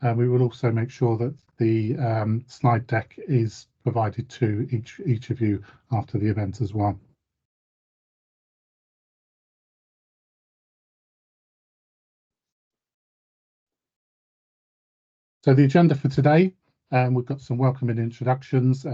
We will also make sure that the slide deck is provided to each of you after the event as well. So the agenda for today, we've got some welcoming introductions.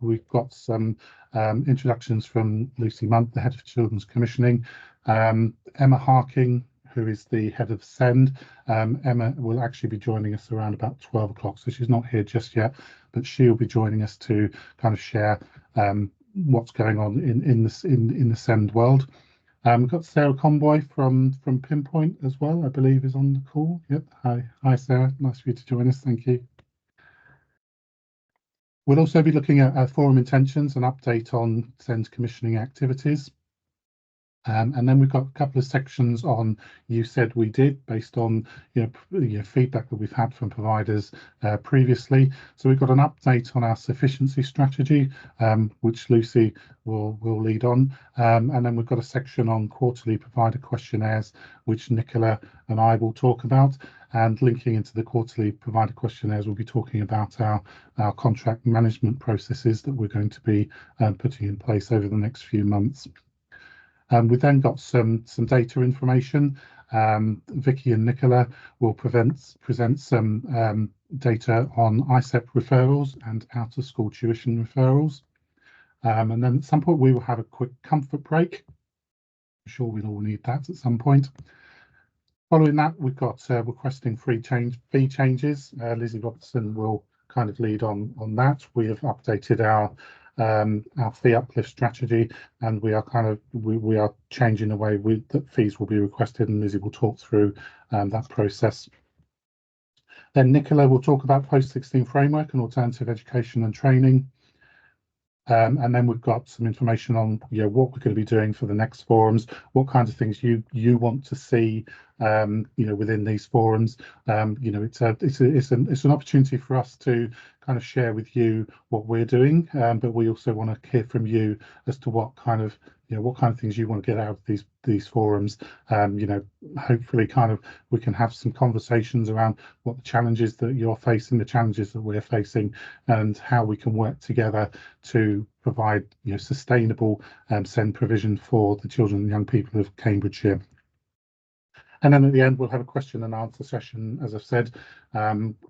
We've got some introductions from Lucy Munt, the Head of Children's Commissioning, Emma Harking, who is the Head of SEND. Emma will actually be joining us around about 12 o'clock, so she's not here just yet, but she'll be joining us to kind of share what's going on in the SEND world. We've got Sarah Conboy from Pinpoint as well, I believe is on the call. Yep. Hi Sarah, nice for you to join us. Thank you. We'll also be looking at forum intentions and update on SEND commissioning activities. And then we've got a couple of sections on You Said We Did, based on feedback that we've had from providers previously. So we've got an update on our sufficiency strategy, which Lucy will lead on. And then we've got a section on quarterly provider questionnaires, which Nicola and I will talk about. And linking into the quarterly provider questionnaires, we'll be talking about our contract management processes that we're going to be putting in place over the next few months. We've then got some data information. Vicky and Nicola will present some data on ISEP referrals and out-of-school tuition referrals. And then at some point we will have a quick comfort break. I'm sure we'll all need that at some point. Following that, we've got requesting fee changes. Lizzie Robertson will kind of lead on that. We have updated our fee uplift strategy, and we are changing the way that fees will be requested, and Lizzie will talk through that process. Then Nicola will talk about post-16 framework and alternative education and training. And then we've got some information on what we're going to be doing for the next forums, what kind of things you want to see within these forums. It's an opportunity for us to kind of share with you what we're doing, but we also want to hear from you as to what kind of things you want to get out of these forums. Hopefully kind of we can have some conversations around what the challenges that you're facing, the challenges that we're facing, and how we can work together to provide sustainable SEND provision for the children and young people of Cambridgeshire. And then at the end, we'll have a question and answer session, as I've said,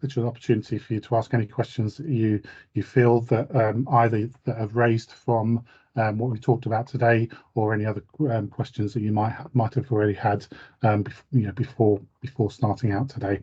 which is an opportunity for you to ask any questions that you feel that either that have raised from what we talked about today, or any other questions that you might have already had before starting out today.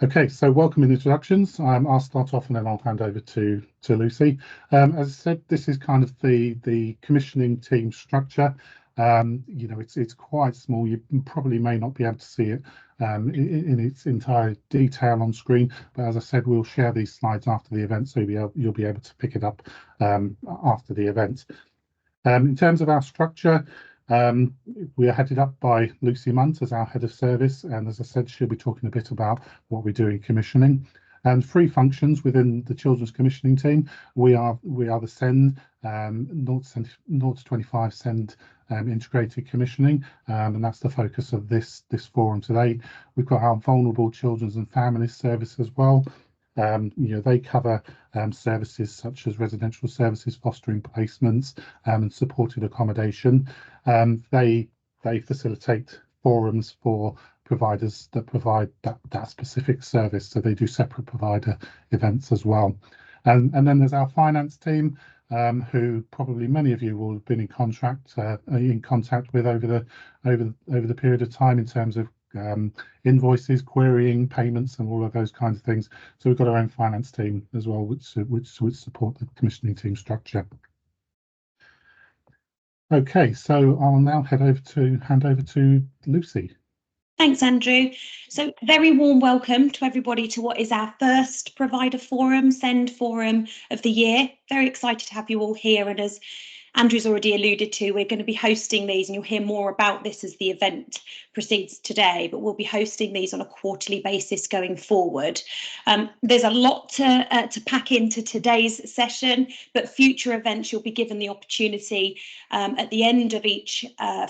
Okay, so welcome and introductions. I'll start off and then I'll hand over to Lucy. As I said, this is kind of the commissioning team structure. It's quite small. You probably may not be able to see it in its entire detail on screen, but as I said, we'll share these slides after the event, so you'll be able to pick it up after the event. In terms of our structure, we are headed up by Lucy Munt as our Head of Service, and as I said, she'll be talking a bit about what we do in commissioning. And three functions within the Children's Commissioning team. We are the SEND, 0 to 25 SEND integrated commissioning, and that's the focus of this forum today. We've got our vulnerable children's and families service as well. They cover services such as residential services, fostering placements, and supported accommodation. They facilitate forums for providers that provide that specific service, so they do separate provider events as well. And then there's our finance team, who probably many of you will have been in contact with over the period of time in terms of invoices, querying, payments, and all of those kinds of things. So we've got our own finance team as well, which support the commissioning team structure. Okay, so I'll now hand over to Lucy. Thanks, Andrew. So very warm welcome to everybody to what is our first provider forum, SEND forum of the year. Very excited to have you all here. And as Andrew's already alluded to, we're going to be hosting these, and you'll hear more about this as the event proceeds today, but we'll be hosting these on a quarterly basis going forward. There's a lot to pack into today's session, but future events you'll be given the opportunity at the end of each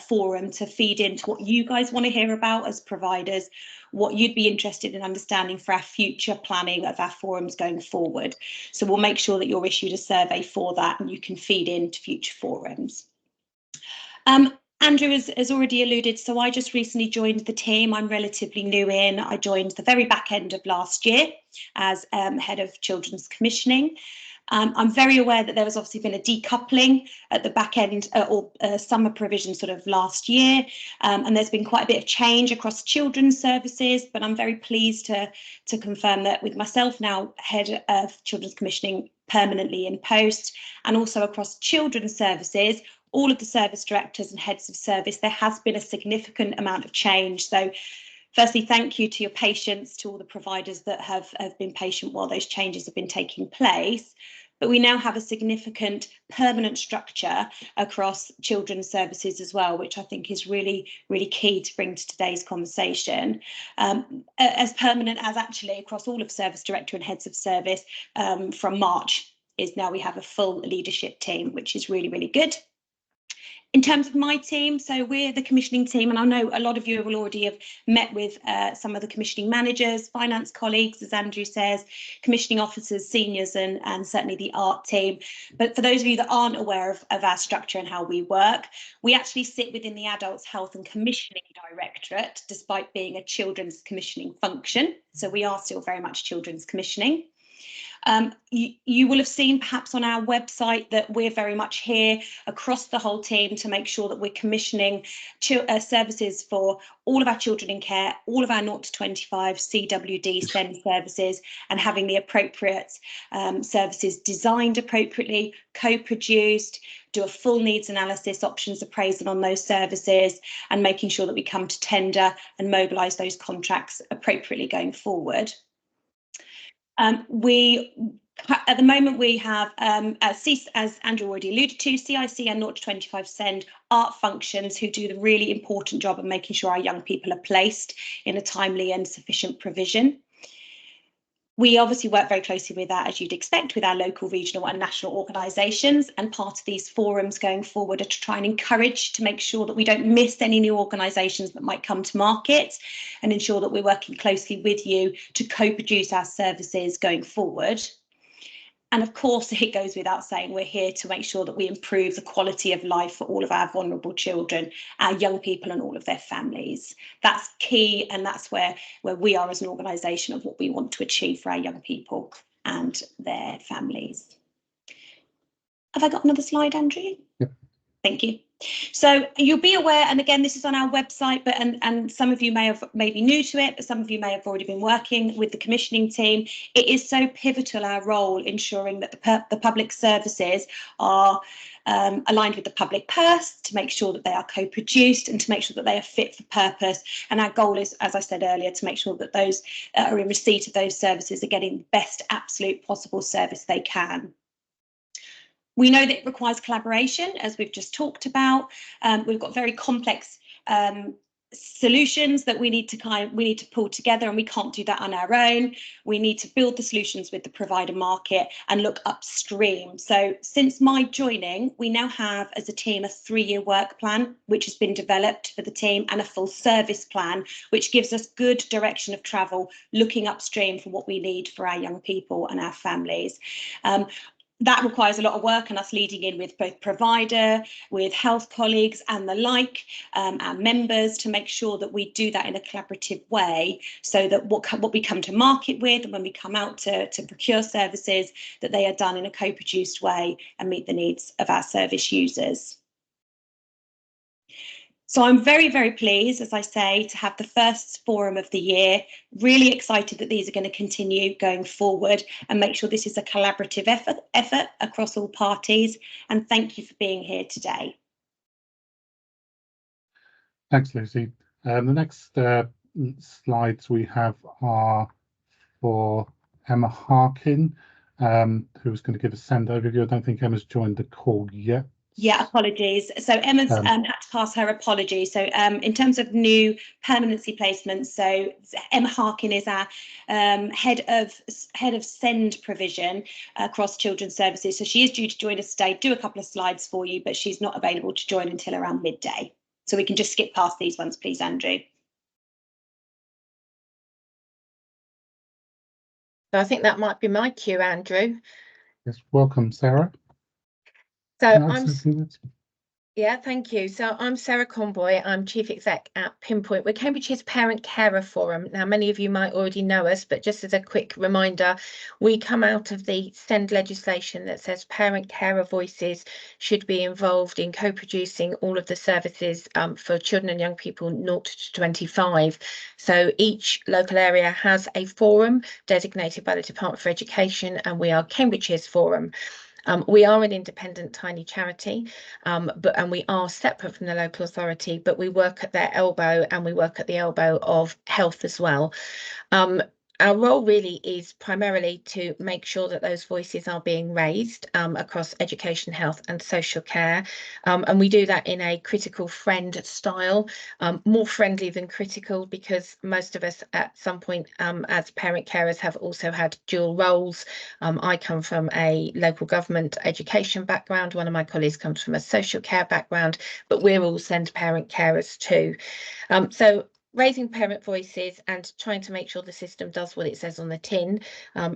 forum to feed into what you guys want to hear about as providers, what you'd be interested in understanding for our future planning of our forums going forward. So we'll make sure that you're issued a survey for that and you can feed into future forums. Andrew has already alluded, so I just recently joined the team. I'm relatively new in. I joined the very back end of last year as head of children's commissioning. I'm very aware that there has obviously been a decoupling at the back end or summer provision sort of last year, and there's been quite a bit of change across children's services, but I'm very pleased to confirm that with myself now head of children's commissioning permanently in post, and also across children's services, all of the service directors and heads of service, there has been a significant amount of change. So firstly, thank you to your patience, to all the providers that have been patient while those changes have been taking place. But we now have a significant permanent structure across children's services as well, which I think is really, really key to bring to today's conversation. As permanent as actually across all of service director and heads of service from March is now we have a full leadership team, which is really, really good. In terms of my team, so we're the commissioning team, and I know a lot of you will already have met with some of the commissioning managers, finance colleagues, as Andrew says, commissioning officers, seniors, and certainly the art team. But for those of you that aren't aware of our structure and how we work, we actually sit within the Adults Health and Commissioning Directorate, despite being a children's commissioning function. So we are still very much children's commissioning. You will have seen perhaps on our website that we're very much here across the whole team to make sure that we're commissioning services for all of our children in care, all of our 0 to 25 CWD SEND services, and having the appropriate services designed appropriately, co-produced, do a full needs analysis, options appraisal on those services, and making sure that we come to tender and mobilise those contracts appropriately going forward. At the moment we have, as Andrew already alluded to, CIC and 0 to 25 SEND art functions who do the really important job of making sure our young people are placed in a timely and sufficient provision. We obviously work very closely with that, as you'd expect, with our local, regional and national organisations, and part of these forums going forward are to try and encourage to make sure that we don't miss any new organisations that might come to market, and ensure that we're working closely with you to co-produce our services going forward. And of course, it goes without saying, we're here to make sure that we improve the quality of life for all of our vulnerable children, our young people and all of their families. That's key, and that's where we are as an organisation of what we want to achieve for our young people and their families. Have I got another slide, Andrew? Yep. Thank you. So you'll be aware, and again, this is on our website, but and some of you may be new to it, but some of you may have already been working with the commissioning team. It is so pivotal, our role, ensuring that the public services are aligned with the public purse, to make sure that they are co-produced and to make sure that they are fit for purpose. And our goal is, as I said earlier, to make sure that those are in receipt of those services are getting the best absolute possible service they can. We know that it requires collaboration, as we've just talked about. We've got very complex solutions that we need to pull together, and we can't do that on our own. We need to build the solutions with the provider market and look upstream. So since my joining, we now have as a team a 3-year work plan which has been developed for the team, and a full service plan which gives us good direction of travel, looking upstream for what we need for our young people and our families. That requires a lot of work, and us leading in with both provider, with health colleagues and the like, our members, to make sure that we do that in a collaborative way, so that what we come to market with and when we come out to procure services, that they are done in a co-produced way and meet the needs of our service users. So I'm very, very pleased, as I say, to have the first forum of the year. Really excited that these are going to continue going forward and make sure this is a collaborative effort across all parties. And thank you for being here today. Thanks, Lucy. The next slides we have are for Emma Harkin, who's going to give a SEND overview. I don't think Emma's joined the call yet. Yeah, apologies. So Emma's had to pass her apology. So in terms of new permanency placements, so Emma Harkin is our head of SEND provision across children's services. So she is due to join us today, do a couple of slides for you, but she's not available to join until around midday. So we can just skip past these ones, please, Andrew. So I think that might be my cue, Andrew. Yes, welcome, Sarah. So yeah, thank you. So I'm Sarah Conboy. I'm Chief Exec at Pinpoint. We're Cambridgeshire's Parent Carer Forum. Now, many of you might already know us, but just as a quick reminder, we come out of the SEND legislation that says parent carer voices should be involved in co-producing all of the services for children and young people 0 to 25. So each local area has a forum designated by the Department for Education, and we are Cambridgeshire's Forum. We are an independent tiny charity, and we are separate from the local authority, but we work at their elbow and we work at the elbow of health as well. Our role really is primarily to make sure that those voices are being raised across education, health and social care. And we do that in a critical friend style, more friendly than critical, because most of us at some point as parent carers have also had dual roles. I come from a local government education background. One of my colleagues comes from a social care background, but we're all SEND parent carers too. So raising parent voices and trying to make sure the system does what it says on the tin.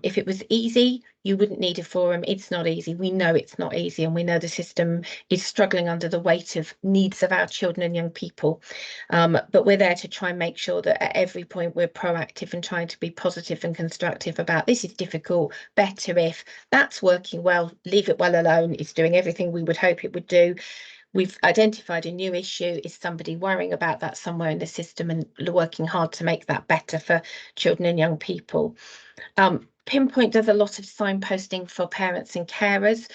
If it was easy, you wouldn't need a forum. It's not easy. We know it's not easy, and we know the system is struggling under the weight of needs of our children and young people. But we're there to try and make sure that at every point we're proactive and trying to be positive and constructive about this is difficult, better if, that's working well, leave it well alone, it's doing everything we would hope it would do. We've identified a new issue. Is somebody worrying about that somewhere in the system and working hard to make that better for children and young people? Pinpoint does a lot of signposting for parents and carers,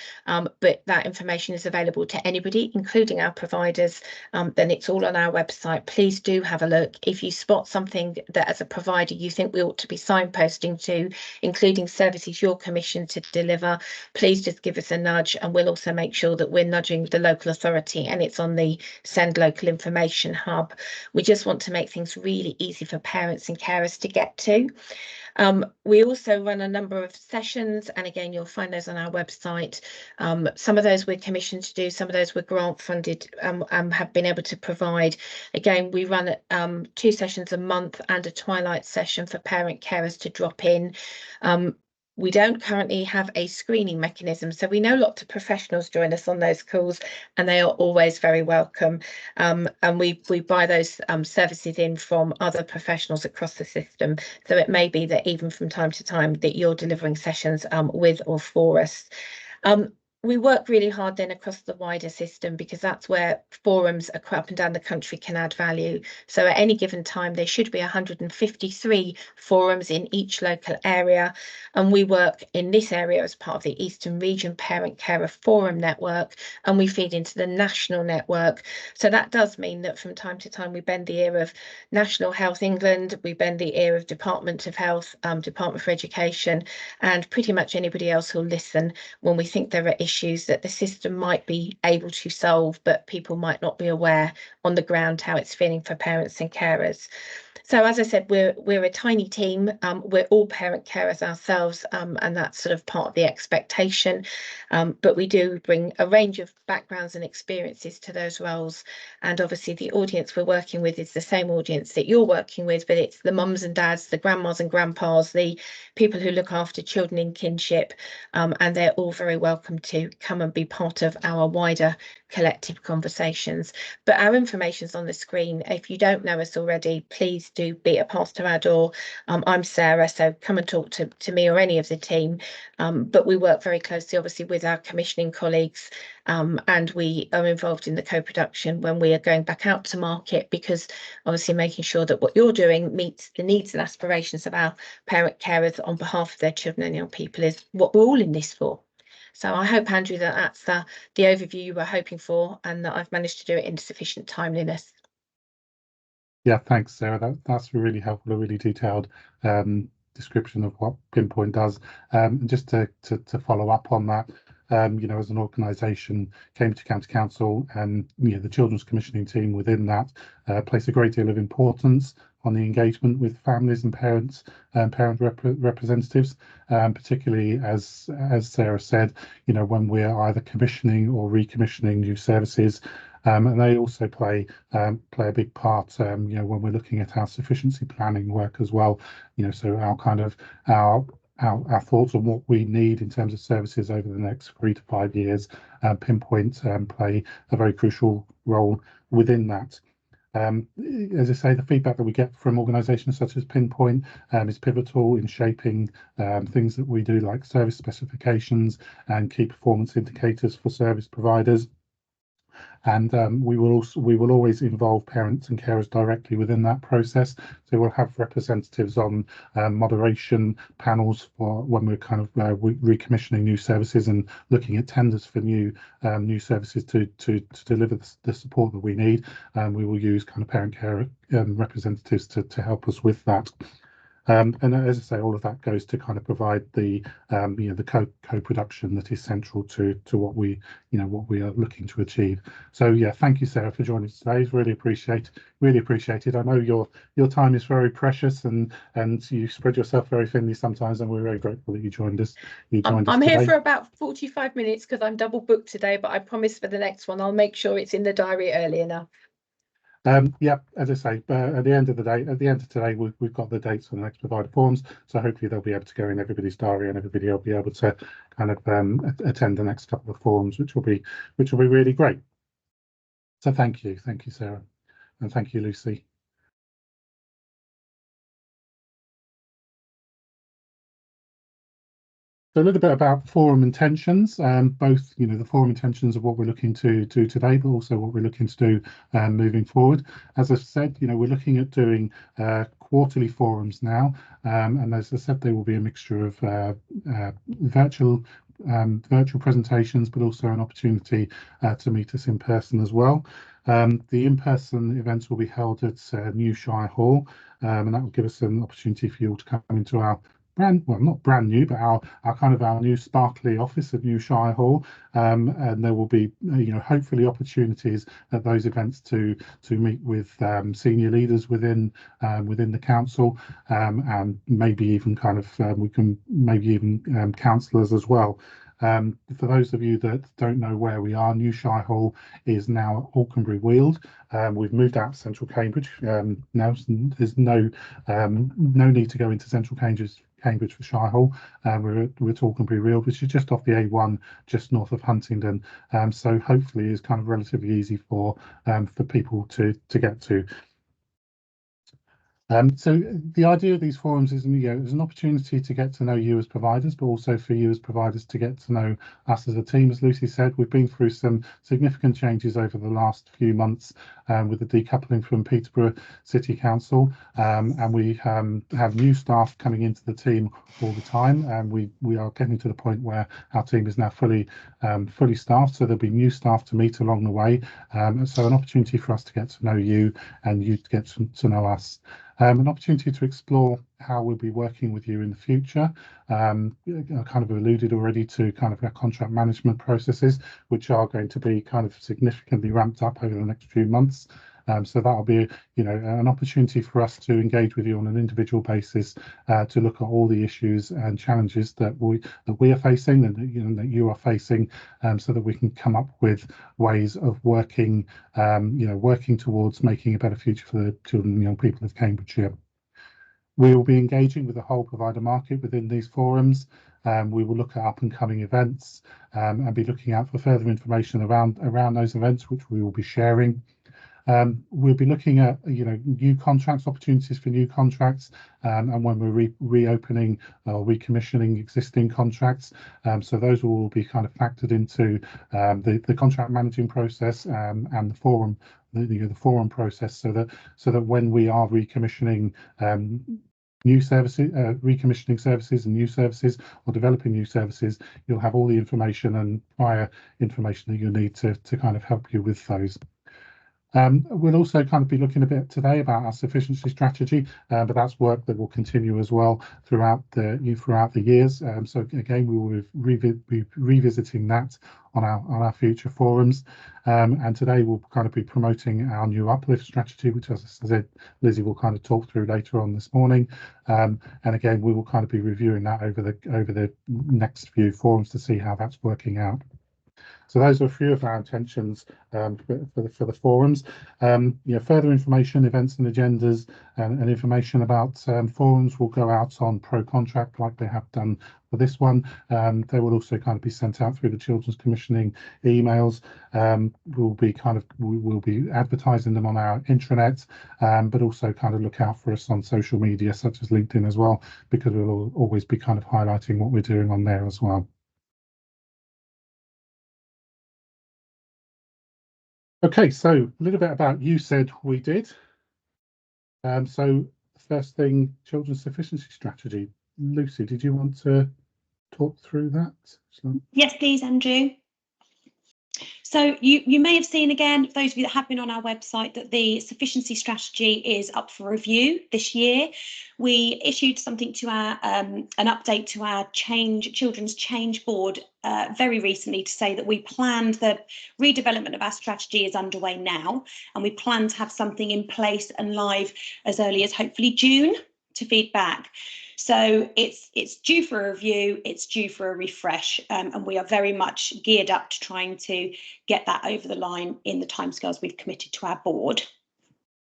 but that information is available to anybody, including our providers. Then it's all on our website. Please do have a look. If you spot something that as a provider you think we ought to be signposting to, including services you're commissioned to deliver, please just give us a nudge, and we'll also make sure that we're nudging the local authority and it's on the SEND Local Information Hub. We just want to make things really easy for parents and carers to get to. We also run a number of sessions, and again, you'll find those on our website. Some of those we're commissioned to do, some of those were grant funded and have been able to provide. Again, we run 2 sessions a month and a twilight session for parent carers to drop in. We don't currently have a screening mechanism, so we know lots of professionals join us on those calls, and they are always very welcome. And we buy those services in from other professionals across the system. So it may be that even from time to time that you're delivering sessions with or for us. We work really hard then across the wider system, because that's where forums up and down the country can add value. So at any given time, there should be 153 forums in each local area. And we work in this area as part of the Eastern Region Parent Carer Forum Network, and we feed into the national network. So that does mean that from time to time, we bend the ear of National Health England, we bend the ear of Department of Health, Department for Education, and pretty much anybody else who'll listen when we think there are issues that the system might be able to solve, but people might not be aware on the ground how it's feeling for parents and carers. So as I said, we're a tiny team. We're all parent carers ourselves, and that's sort of part of the expectation. But we do bring a range of backgrounds and experiences to those roles. And obviously the audience we're working with is the same audience that you're working with, but it's the mums and dads, the grandmas and grandpas, the people who look after children in kinship, and they're all very welcome to come and be part of our wider collective conversations. But our information's on the screen. If you don't know us already, please do beat a pass to our door. I'm Sarah, so come and talk to me or any of the team. But we work very closely, obviously, with our commissioning colleagues, and we are involved in the co-production when we are going back out to market, because obviously making sure that what you're doing meets the needs and aspirations of our parent carers on behalf of their children and young people is what we're all in this for. So I hope, Andrew, that that's the overview you were hoping for, and that I've managed to do it in sufficient timeliness. Yeah, thanks, Sarah. That's really helpful, a really detailed description of what Pinpoint does. Just to follow up on that, as an organisation, Cambridge County Council and the Children's Commissioning team within that place a great deal of importance on the engagement with families and parents and parent representatives, particularly as Sarah said, when we're either commissioning or recommissioning new services. And they also play a big part, when we're looking at our sufficiency planning work as well. So our thoughts on what we need in terms of services over the next 3 to 5 years, Pinpoint play a very crucial role within that. As I say, the feedback that we get from organisations such as Pinpoint is pivotal in shaping things that we do, like service specifications and key performance indicators for service providers. And we will always involve parents and carers directly within that process. So we'll have representatives on moderation panels for when we're kind of recommissioning new services and looking at tenders for new services to deliver the support that we need. We will use kind of parent care representatives to help us with that. And as I say, all of that goes to kind of provide the the co-production that is central to what we are looking to achieve. So yeah, thank you, Sarah, for joining us today. It's really appreciated. I know your time is very precious and you spread yourself very thinly sometimes, and we're very grateful that you joined us. I'm here for about 45 minutes because I'm double booked today, but I promise for the next one I'll make sure it's in the diary early enough. Yeah, as I say, at the end of today, we've got the dates on the next provider forums, so hopefully they'll be able to go in everybody's diary and everybody will be able to kind of attend the next couple of forums, which will be really great. So thank you, Sarah, and thank you, Lucy. So a little bit about forum intentions, both the forum intentions of what we're looking to do today, but also what we're looking to do moving forward. As I said, we're looking at doing quarterly forums now, and as I said, they will be a mixture of virtual presentations, but also an opportunity to meet us in person as well. The in-person events will be held at New Shire Hall, and that will give us an opportunity for you all to come into our not brand new, but our new sparkly office at New Shire Hall, and there will be hopefully opportunities at those events to meet with senior leaders within the council, and maybe even councillors as well. For those of you that don't know where we are, New Shire Hall is now at Alconbury Weald. We've moved out to central Cambridge now. There's no need to go into central Cambridge for Shire Hall. We're at Alconbury Weald, which is just off the A1, just north of Huntingdon. So hopefully it's kind of relatively easy for people to get to. So the idea of these forums is, there's an opportunity to get to know you as providers, but also for you as providers to get to know us as a team. As Lucy said, we've been through some significant changes over the last few months with the decoupling from Peterborough City Council, and we have new staff coming into the team all the time, and we are getting to the point where our team is now fully staffed. So there'll be new staff to meet along the way. So an opportunity for us to get to know you and you to get to know us. An opportunity to explore how we'll be working with you in the future. I kind of alluded already to kind of our contract management processes, which are going to be kind of significantly ramped up over the next few months. So that'll be, an opportunity for us to engage with you on an individual basis, to look at all the issues and challenges that we are facing and that you are facing, so that we can come up with ways of working, working towards making a better future for the children and young people of Cambridgeshire. We will be engaging with the whole provider market within these forums. We will look at up and coming events, and be looking out for further information around those events, which we will be sharing. We'll be looking at new contracts, opportunities for new contracts, and when we're reopening or recommissioning existing contracts. So those will all be kind of factored into the contract managing process, and the forum, the forum process, so that when we are recommissioning new services, recommissioning services and new services, or developing new services, you'll have all the information and prior information that you'll need to kind of help you with those. We'll also kind of be looking a bit today about our sufficiency strategy, but that's work that will continue as well throughout the years. So again, we will be revisiting that on our future forums. And today we'll kind of be promoting our new uplift strategy, which, as I said, Lizzie will kind of talk through later on this morning. And again, we will kind of be reviewing that over the next few forums to see how that's working out. So those are a few of our intentions for the forums. Further information, events and agendas, and information about forums will go out on Pro Contract like they have done for this one. They will also kind of be sent out through the Children's Commissioning emails. We'll be advertising them on our intranet, but also kind of look out for us on social media such as LinkedIn as well, because we'll always be kind of highlighting what we're doing on there as well. Okay, so a little bit about You Said We Did. So the first thing, children's sufficiency strategy. Lucy, did you want to talk through that? Yes, please, Andrew. So you may have seen, again, those of you that have been on our website, that the sufficiency strategy is up for review this year. We issued something to our an update to our Children's Change Board very recently to say that we planned the redevelopment of our strategy is underway now, and we plan to have something in place and live as early as hopefully June to feed back. So it's due for a review, it's due for a refresh, and we are very much geared up to trying to get that over the line in the timescales we've committed to our board.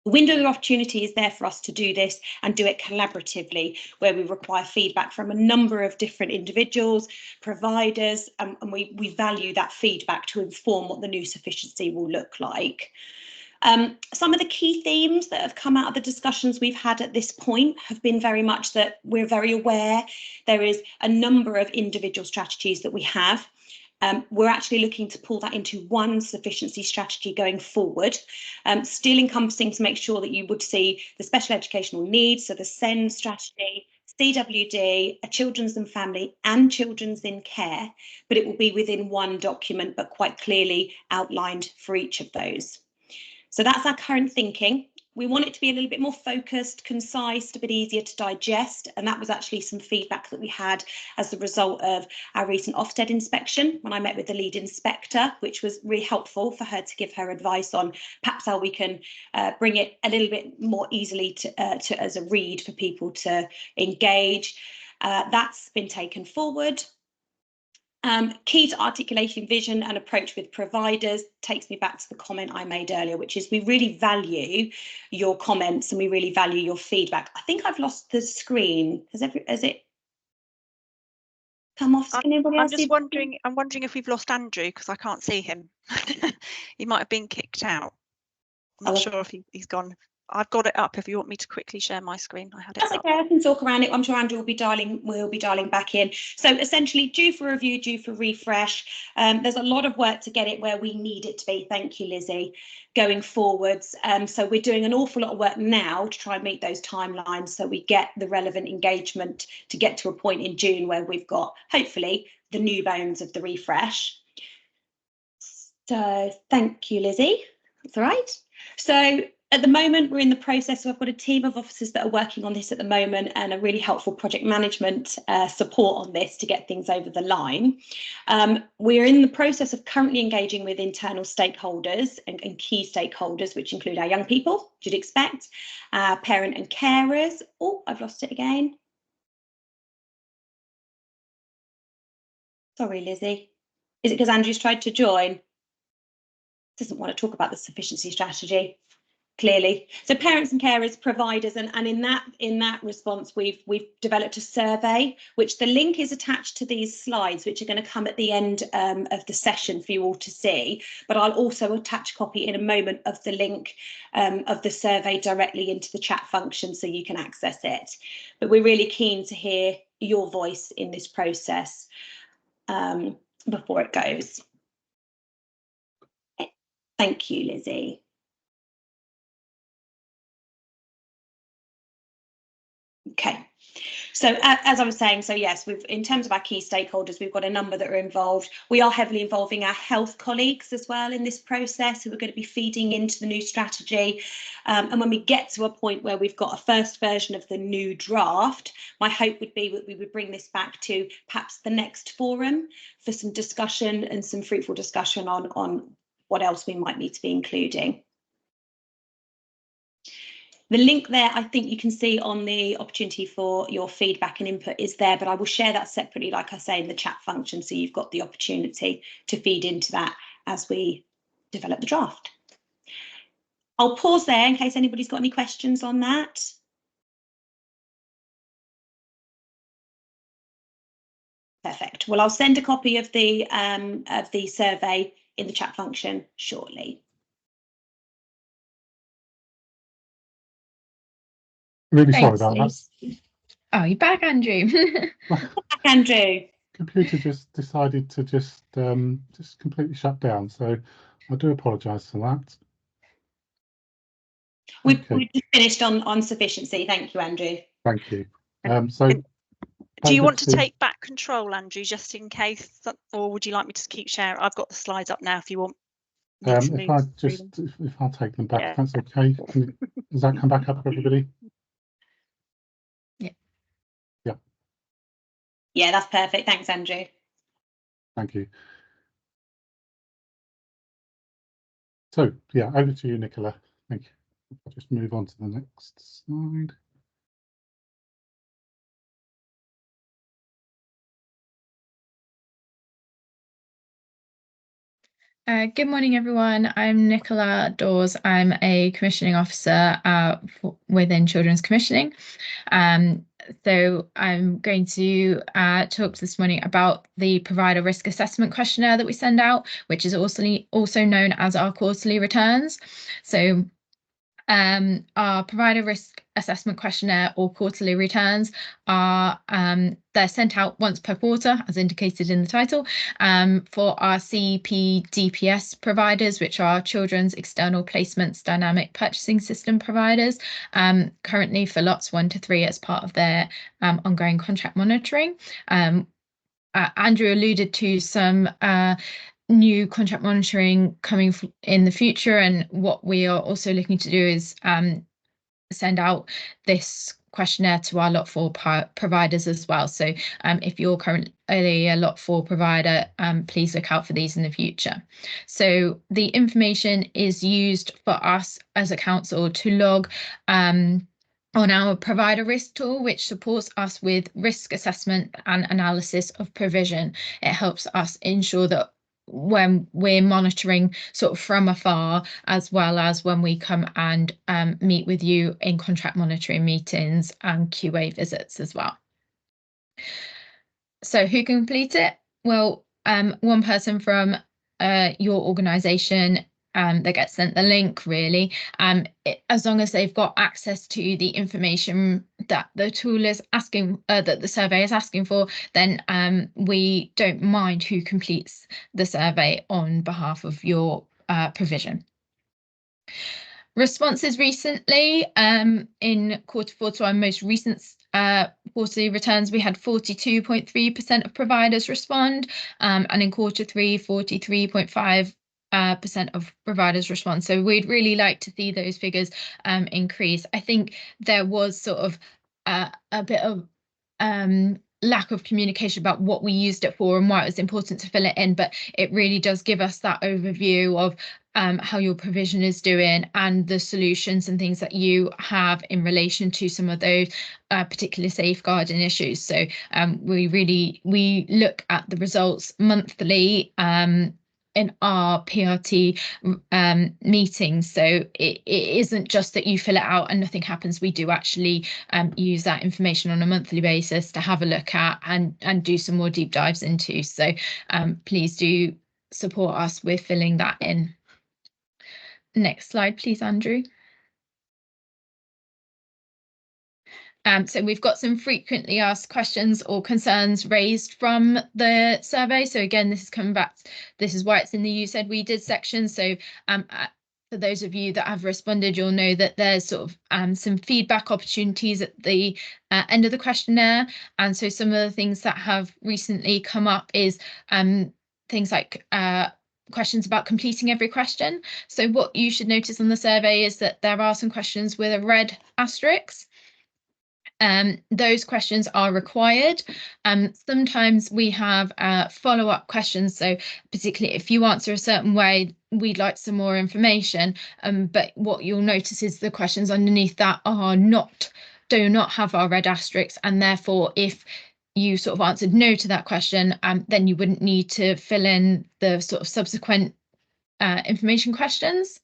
The window of opportunity is there for us to do this and do it collaboratively, where we require feedback from a number of different individuals, providers, and we value that feedback to inform what the new sufficiency will look like. Some of the key themes that have come out of the discussions we've had at this point have been very much that we're very aware there is a number of individual strategies that we have. We're actually looking to pull that into one sufficiency strategy going forward, still encompassing to make sure that you would see the special educational needs, so the SEND strategy, CWD, a children's and family and children's in care, but it will be within one document, but quite clearly outlined for each of those. So that's our current thinking. We want it to be a little bit more focused, concise, a bit easier to digest. And that was actually some feedback that we had as a result of our recent Ofsted inspection when I met with the lead inspector, which was really helpful for her to give her advice on perhaps how we can bring it a little bit more easily to as a read for people to engage. That's been taken forward. Key to articulating vision and approach with providers takes me back to the comment I made earlier, which is we really value your comments and we really value your feedback. I think I've lost the screen. Has it come off? Can anybody else see? I'm wondering if we've lost Andrew, because I can't see him. He might have been kicked out. I'm not sure if he's gone. I've got it up if you want me to quickly share my screen. I had it. That's okay, I can talk around it. I'm sure Andrew will be dialing back in. So essentially due for review, due for refresh. There's a lot of work to get it where we need it to be. Thank you, Lizzie, going forwards. So we're doing an awful lot of work now to try and meet those timelines so we get the relevant engagement to get to a point in June where we've got, hopefully, the new bones of the refresh. So thank you, Lizzie. That's all right. So at the moment, we're in the process. So I've got a team of officers that are working on this at the moment and a really helpful project management support on this to get things over the line. We're in the process of currently engaging with internal stakeholders and key stakeholders, which include our young people, you'd expect, parent and carers. Oh, I've lost it again. Sorry, Lizzie. Is it because Andrew's tried to join? Doesn't want to talk about the sufficiency strategy. Clearly, so parents and carers, providers, and in that response, we've developed a survey, which the link is attached to these slides, which are going to come at the end of the session for you all to see. But I'll also attach a copy in a moment of the link of the survey directly into the chat function so you can access it. But we're really keen to hear your voice in this process before it goes. Thank you, Lizzie. Okay, So as I was saying, so yes, in terms of our key stakeholders, we've got a number that are involved. We are heavily involving our health colleagues as well in this process, who are going to be feeding into the new strategy. And when we get to a point where we've got a first version of the new draft, my hope would be that we would bring this back to perhaps the next forum for some discussion and some fruitful discussion on what else we might need to be including. The link there, I think you can see on the opportunity for your feedback and input is there, but I will share that separately, like I say, in the chat function, so you've got the opportunity to feed into that as we develop the draft. I'll pause there in case anybody's got any questions on that. Perfect. Well, I'll send a copy of the survey in the chat function shortly. Really Thanks, sorry about Lise. Oh, you're back, Andrew. that. Back, Andrew. Computer just decided to just completely shut down, so I do apologise for that. We've Okay. just finished on sufficiency. Thank you, Andrew. Thank you. So do you want to take back control, Andrew, just in case, or would you like me to keep sharing? I've got the slides up now if you want me to if I move through just them. if I'll take them back, Yeah. if that's okay. Does that come back up for everybody? Yeah, that's perfect. Thanks, Andrew. Thank you. So yeah, over to you, Nicola. Thank you. I'll just move on to the next slide. Good morning, everyone. I'm Nicola Dawes. I'm a commissioning officer within Children's Commissioning. So I'm going to talk this morning about the provider risk assessment questionnaire that we send out, which is also known as our quarterly returns. So our provider risk assessment questionnaire or quarterly returns are they're sent out once per quarter, as indicated in the title, for our CPDPS providers, which are Children's External Placements Dynamic Purchasing System providers, currently for lots 1 to 3 as part of their ongoing contract monitoring. Andrew alluded to some new contract monitoring coming in the future, and what we are also looking to do is send out this questionnaire to our Lot 4 providers as well. So if you're currently a Lot 4 provider, please look out for these in the future. So the information is used for us as a council to log on our provider risk tool, which supports us with risk assessment and analysis of provision. It helps us ensure that when we're monitoring sort of from afar, as well as when we come and meet with you in contract monitoring meetings and QA visits as well. So who can complete it? Well, one person from your organisation that gets sent the link, really, as long as they've got access to the information that the tool is asking, that the survey is asking for, then we don't mind who completes the survey on behalf of your provision. Responses recently, in Q4 to our most recent quarterly returns, we had 42.3% of providers respond, and in Q3, 43.5% of providers respond. So we'd really like to see those figures increase. I think there was sort of a bit of lack of communication about what we used it for and why it was important to fill it in, but it really does give us that overview of how your provision is doing and the solutions and things that you have in relation to some of those particular safeguarding issues. So we look at the results monthly in our PRT meetings. So it isn't just that you fill it out and nothing happens. We do actually use that information on a monthly basis to have a look at and do some more deep dives into. So please do support us with filling that in. Next slide, please, Andrew. So we've got some frequently asked questions or concerns raised from the survey. So again, this is coming back. This is why it's in the You Said We Did section. So for for those of you that have responded, you'll know that there's sort of some feedback opportunities at the end of the questionnaire. And so some of the things that have recently come up is things like questions about completing every question. So what you should notice on the survey is that there are some questions with a red asterisk. Those questions are required. Sometimes we have follow-up questions. So particularly if you answer a certain way, we'd like some more information. But what you'll notice is the questions underneath that do not have our red asterisks, and therefore if you sort of answered no to that question, then you wouldn't need to fill in the sort of subsequent information questions.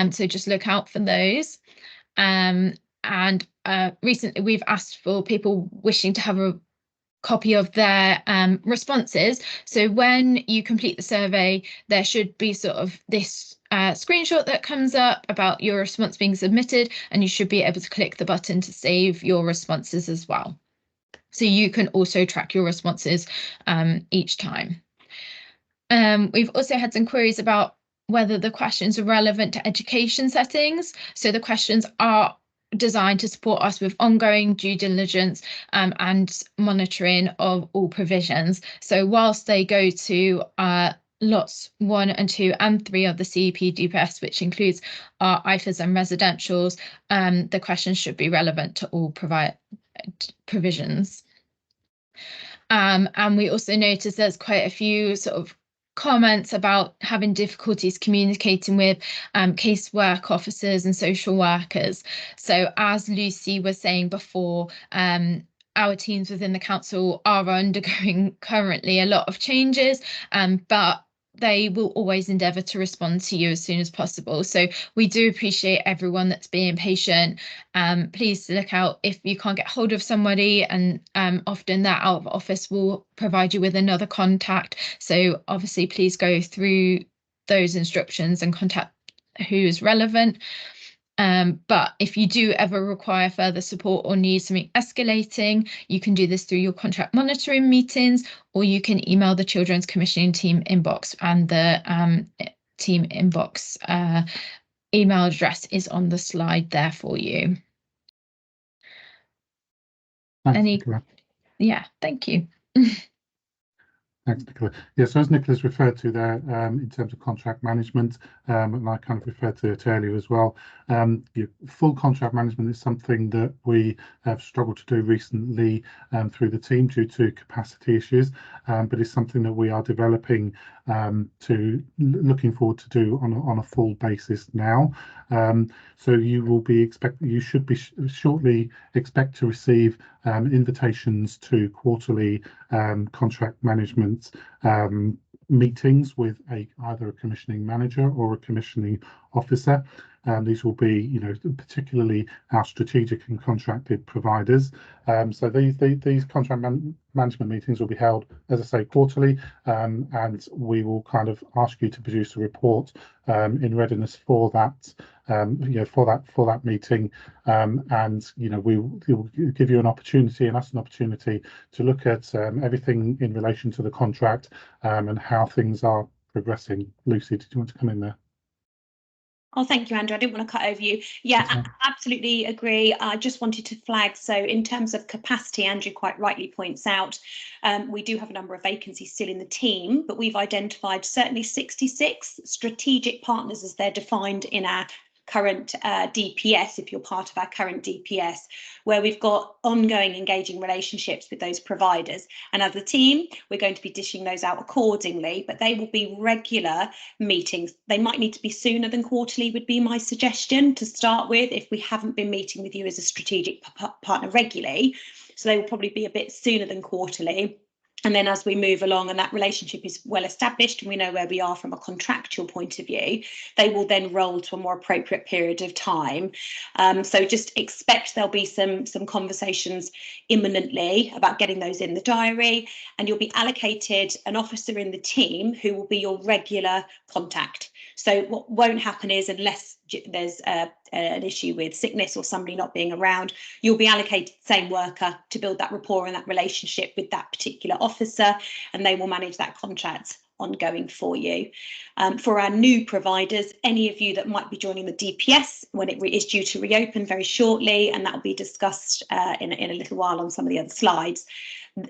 So just look out for those. And recently we've asked for people wishing to have a copy of their responses. So when you complete the survey, there should be sort of this screenshot that comes up about your response being submitted, and you should be able to click the button to save your responses as well. So you can also track your responses each time. We've also had some queries about whether the questions are relevant to education settings. So the questions are designed to support us with ongoing due diligence and monitoring of all provisions. So whilst they go to lots 1 and 2 and 3 of the CEP DPS, which includes our IFAs and residentials, the questions should be relevant to all provisions. And we also noticed there's quite a few sort of comments about having difficulties communicating with casework officers and social workers. So as Lucy was saying before, our teams within the council are undergoing currently a lot of changes, but they will always endeavour to respond to you as soon as possible. So we do appreciate everyone that's being patient. Please look out if you can't get hold of somebody, and often that out of office will provide you with another contact. So obviously please go through those instructions and contact who is relevant. But if you do ever require further support or need something escalating, you can do this through your contract monitoring meetings, or you can email the Children's Commissioning Team inbox, and the team inbox email address is on the slide there for you. Thanks, Nicola. Yeah, thank you. Thanks, Nicola. Yeah, so as Nicola's referred to there, in terms of contract management, and I kind of referred to it earlier as well, full contract management is something that we have struggled to do recently through the team due to capacity issues, but it's something that we are developing looking forward to do on a full basis now. So you should be shortly expect to receive invitations to quarterly contract management meetings with either a commissioning manager or a commissioning officer. These will be, particularly our strategic and contracted providers. So these contract management meetings will be held, as I say, quarterly, and we will kind of ask you to produce a report in readiness for that. For that meeting, and we will give you an opportunity, and us an opportunity to look at everything in relation to the contract and how things are progressing. Lucy, did you want to come in there? Oh, thank you, Andrew. I didn't want to cut over you. Yeah, absolutely agree. I just wanted to flag, so in terms of capacity, Andrew quite rightly points out, we do have a number of vacancies still in the team, but we've identified certainly 66 strategic partners as they're defined in our current DPS, if you're part of our current DPS, where we've got ongoing engaging relationships with those providers. And as a team, we're going to be dishing those out accordingly, but they will be regular meetings. They might need to be sooner than quarterly, would be my suggestion to start with, if we haven't been meeting with you as a strategic partner regularly. So they will probably be a bit sooner than quarterly. And then as we move along and that relationship is well established and we know where we are from a contractual point of view, they will then roll to a more appropriate period of time. So just expect there'll be some conversations imminently about getting those in the diary, and you'll be allocated an officer in the team who will be your regular contact. So what won't happen is, unless there's an issue with sickness or somebody not being around, you'll be allocated the same worker to build that rapport and that relationship with that particular officer, and they will manage that contract ongoing for you. For our new providers, any of you that might be joining the DPS when it is due to reopen very shortly, and that will be discussed in a little while on some of the other slides.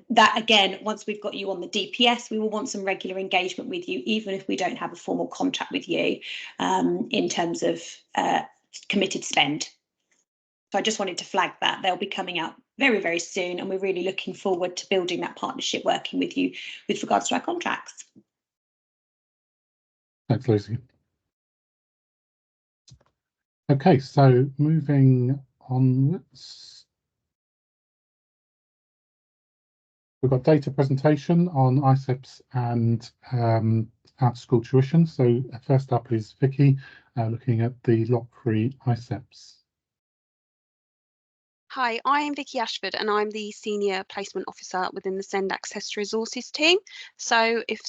That again, once we've got you on the DPS, we will want some regular engagement with you, even if we don't have a formal contract with you in terms of committed spend. So I just wanted to flag that they'll be coming out very, very soon, and we're really looking forward to building that partnership, working with you with regards to our contracts. Thanks, Lucy. Okay, so moving onwards. We've got data presentation on ISEPs and out-of-school tuition. So first up is Vicky, looking at the lot-free ISEPs. Hi, I'm Vicky Ashford and I'm the Senior Placement Officer within the SEND Access to Resources team. So if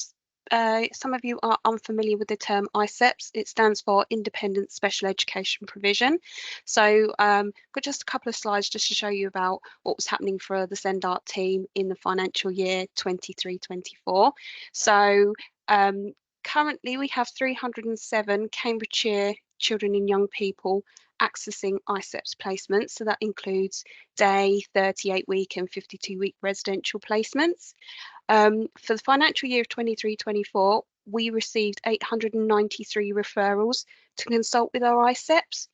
some of you are unfamiliar with the term ISEPs, it stands for Independent Special Education Provision. So got just a couple of slides just to show you about what was happening for the SEND Art team in the financial year 23-24. So currently we have 307 Cambridgeshire children and young people accessing ISEPs placements. So that includes day, 38-week and 52-week residential placements. For the financial year of 23-24, we received 893 referrals to consult with our ISEPs.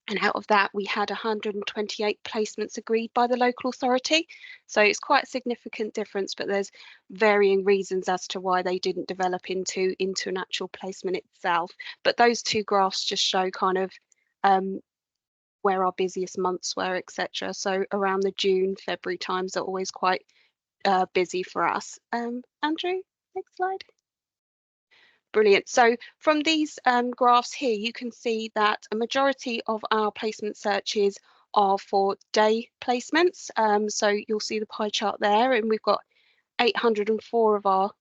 And out of that, we had 128 placements agreed by the local authority. So it's quite a significant difference, but there's varying reasons as to why they didn't develop into an actual placement itself. But those two graphs just show kind of where our busiest months were, etc. So around the June, February times are always quite busy for us. Andrew, next slide. Brilliant. So from these graphs here, you can see that a majority of our placement searches are for day placements. So you'll see the pie chart there, and we've got 804 of our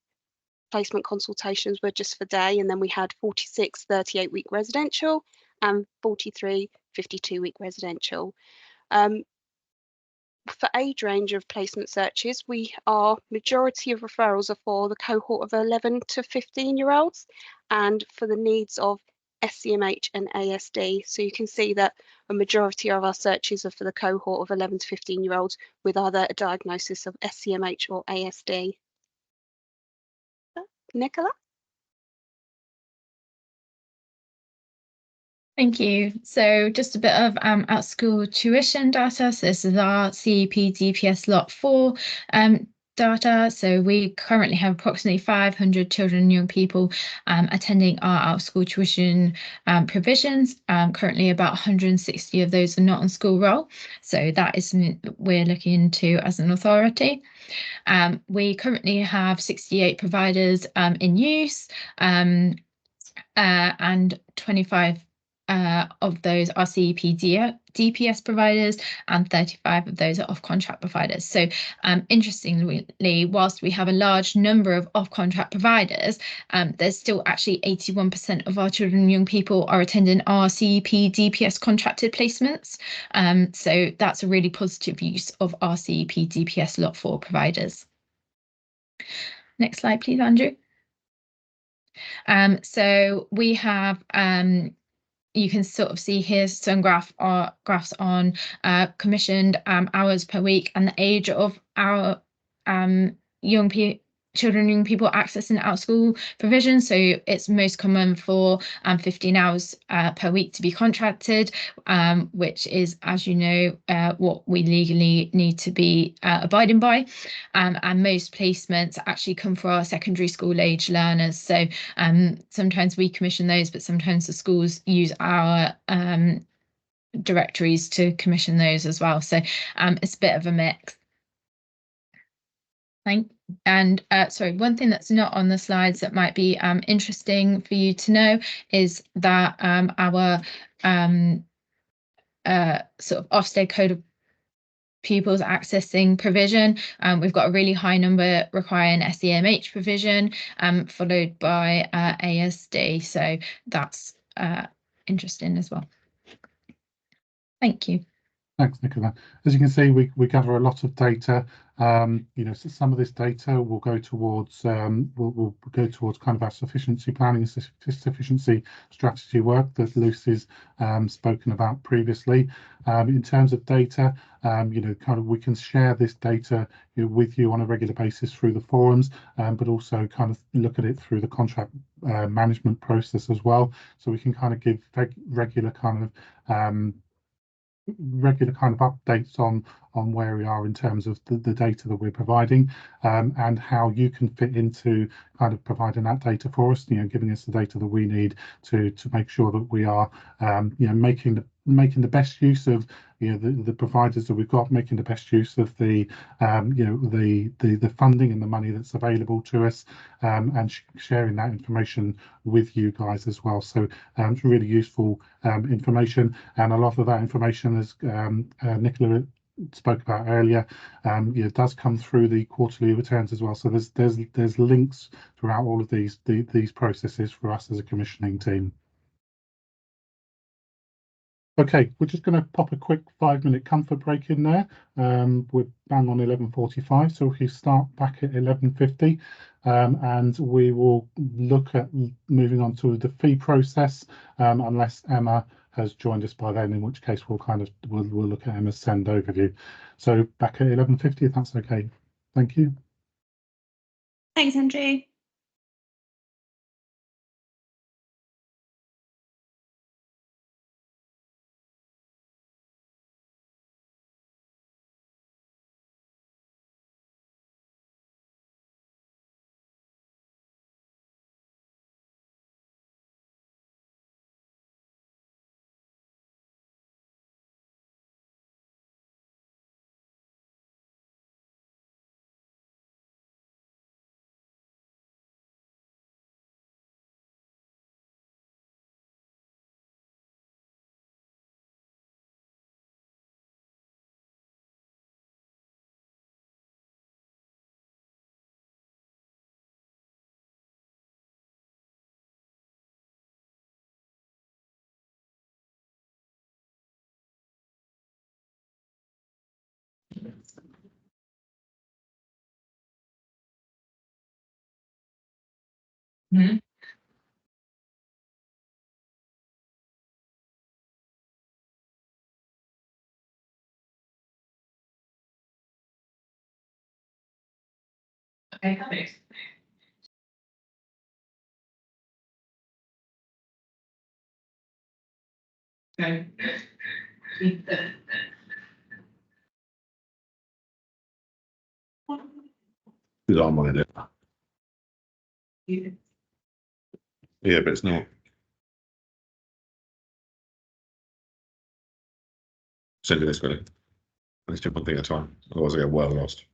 placement consultations were just for day, and then we had 46 38-week residential and 43 52-week residential. For age range of placement searches, majority of referrals are for the cohort of 11 to 15-year-olds, and for the needs of SCMH and ASD. So you can see that a majority of our searches are for the cohort of 11 to 15-year-olds with either a diagnosis of SCMH or ASD. Nicola? Thank you. So just a bit of out-of-school tuition data. So this is our CEP DPS Lot 4 data. So we currently have approximately 500 children and young people attending our out-of-school tuition provisions. Currently about 160 of those are not on school roll. So that is something that we're looking into as an authority. We currently have 68 providers in use, and 25 of those are CEP DPS providers, and 35 of those are off-contract providers. So interestingly, whilst we have a large number of off-contract providers, there's still actually 81% of our children and young people are attending our CEP DPS contracted placements. So that's a really positive use of our CEP DPS Lot 4 providers. Next slide, please, Andrew. So we have you can sort of see here some graphs on commissioned hours per week and the age of our children and young people accessing out-of-school provision. So it's most common for 15 hours per week to be contracted, which is, as you know, what we legally need to be abiding by. And most placements actually come for our secondary school age learners. So sometimes we commission those, but sometimes the schools use our directories to commission those as well. So it's a bit of a mix. And sorry, one thing that's not on the slides that might be interesting for you to know is that our sort of Ofsted code of pupils accessing provision, we've got a really high number requiring SEMH provision, followed by ASD. So that's interesting as well. Thank you. Thanks, Nicola. As you can see, we gather a lot of data. You know, so some of this data will go towards will go towards kind of our sufficiency planning and sufficiency strategy work that Lucy's spoken about previously. In terms of data, you know, kind of we can share this data, you know, with you on a regular basis through the forums, but also kind of look at it through the contract management process as well. So we can kind of give regular kind of updates on where we are in terms of the data that we're providing, and how you can fit into kind of providing that data for us, you know, giving us the data that we need to make sure that we are you know, making the best use of, you know, the providers that we've got, making the best use of the you know, the funding and the money that's available to us, and sharing that information with you guys as well. So it's really useful information, and a lot of that information, as Nicola spoke about earlier, you know, does come through the quarterly returns as well. So there's links throughout all of these processes for us as a commissioning team. Okay, we're just going to pop a quick 5-minute comfort break in there. We're bang on 11:45, so if you start back at 11:50, and we will look at moving on to the fee process, unless Emma has joined us by then, in which case we'll look at Emma's send overview. So back at 11:50, if that's okay. Thank you. Thanks, Andrew. Mhm. Okay, thanks. Okay. Because I'm on it. Yeah, but it's not. Send it this way. Let's do one thing at a time. Otherwise I get well lost.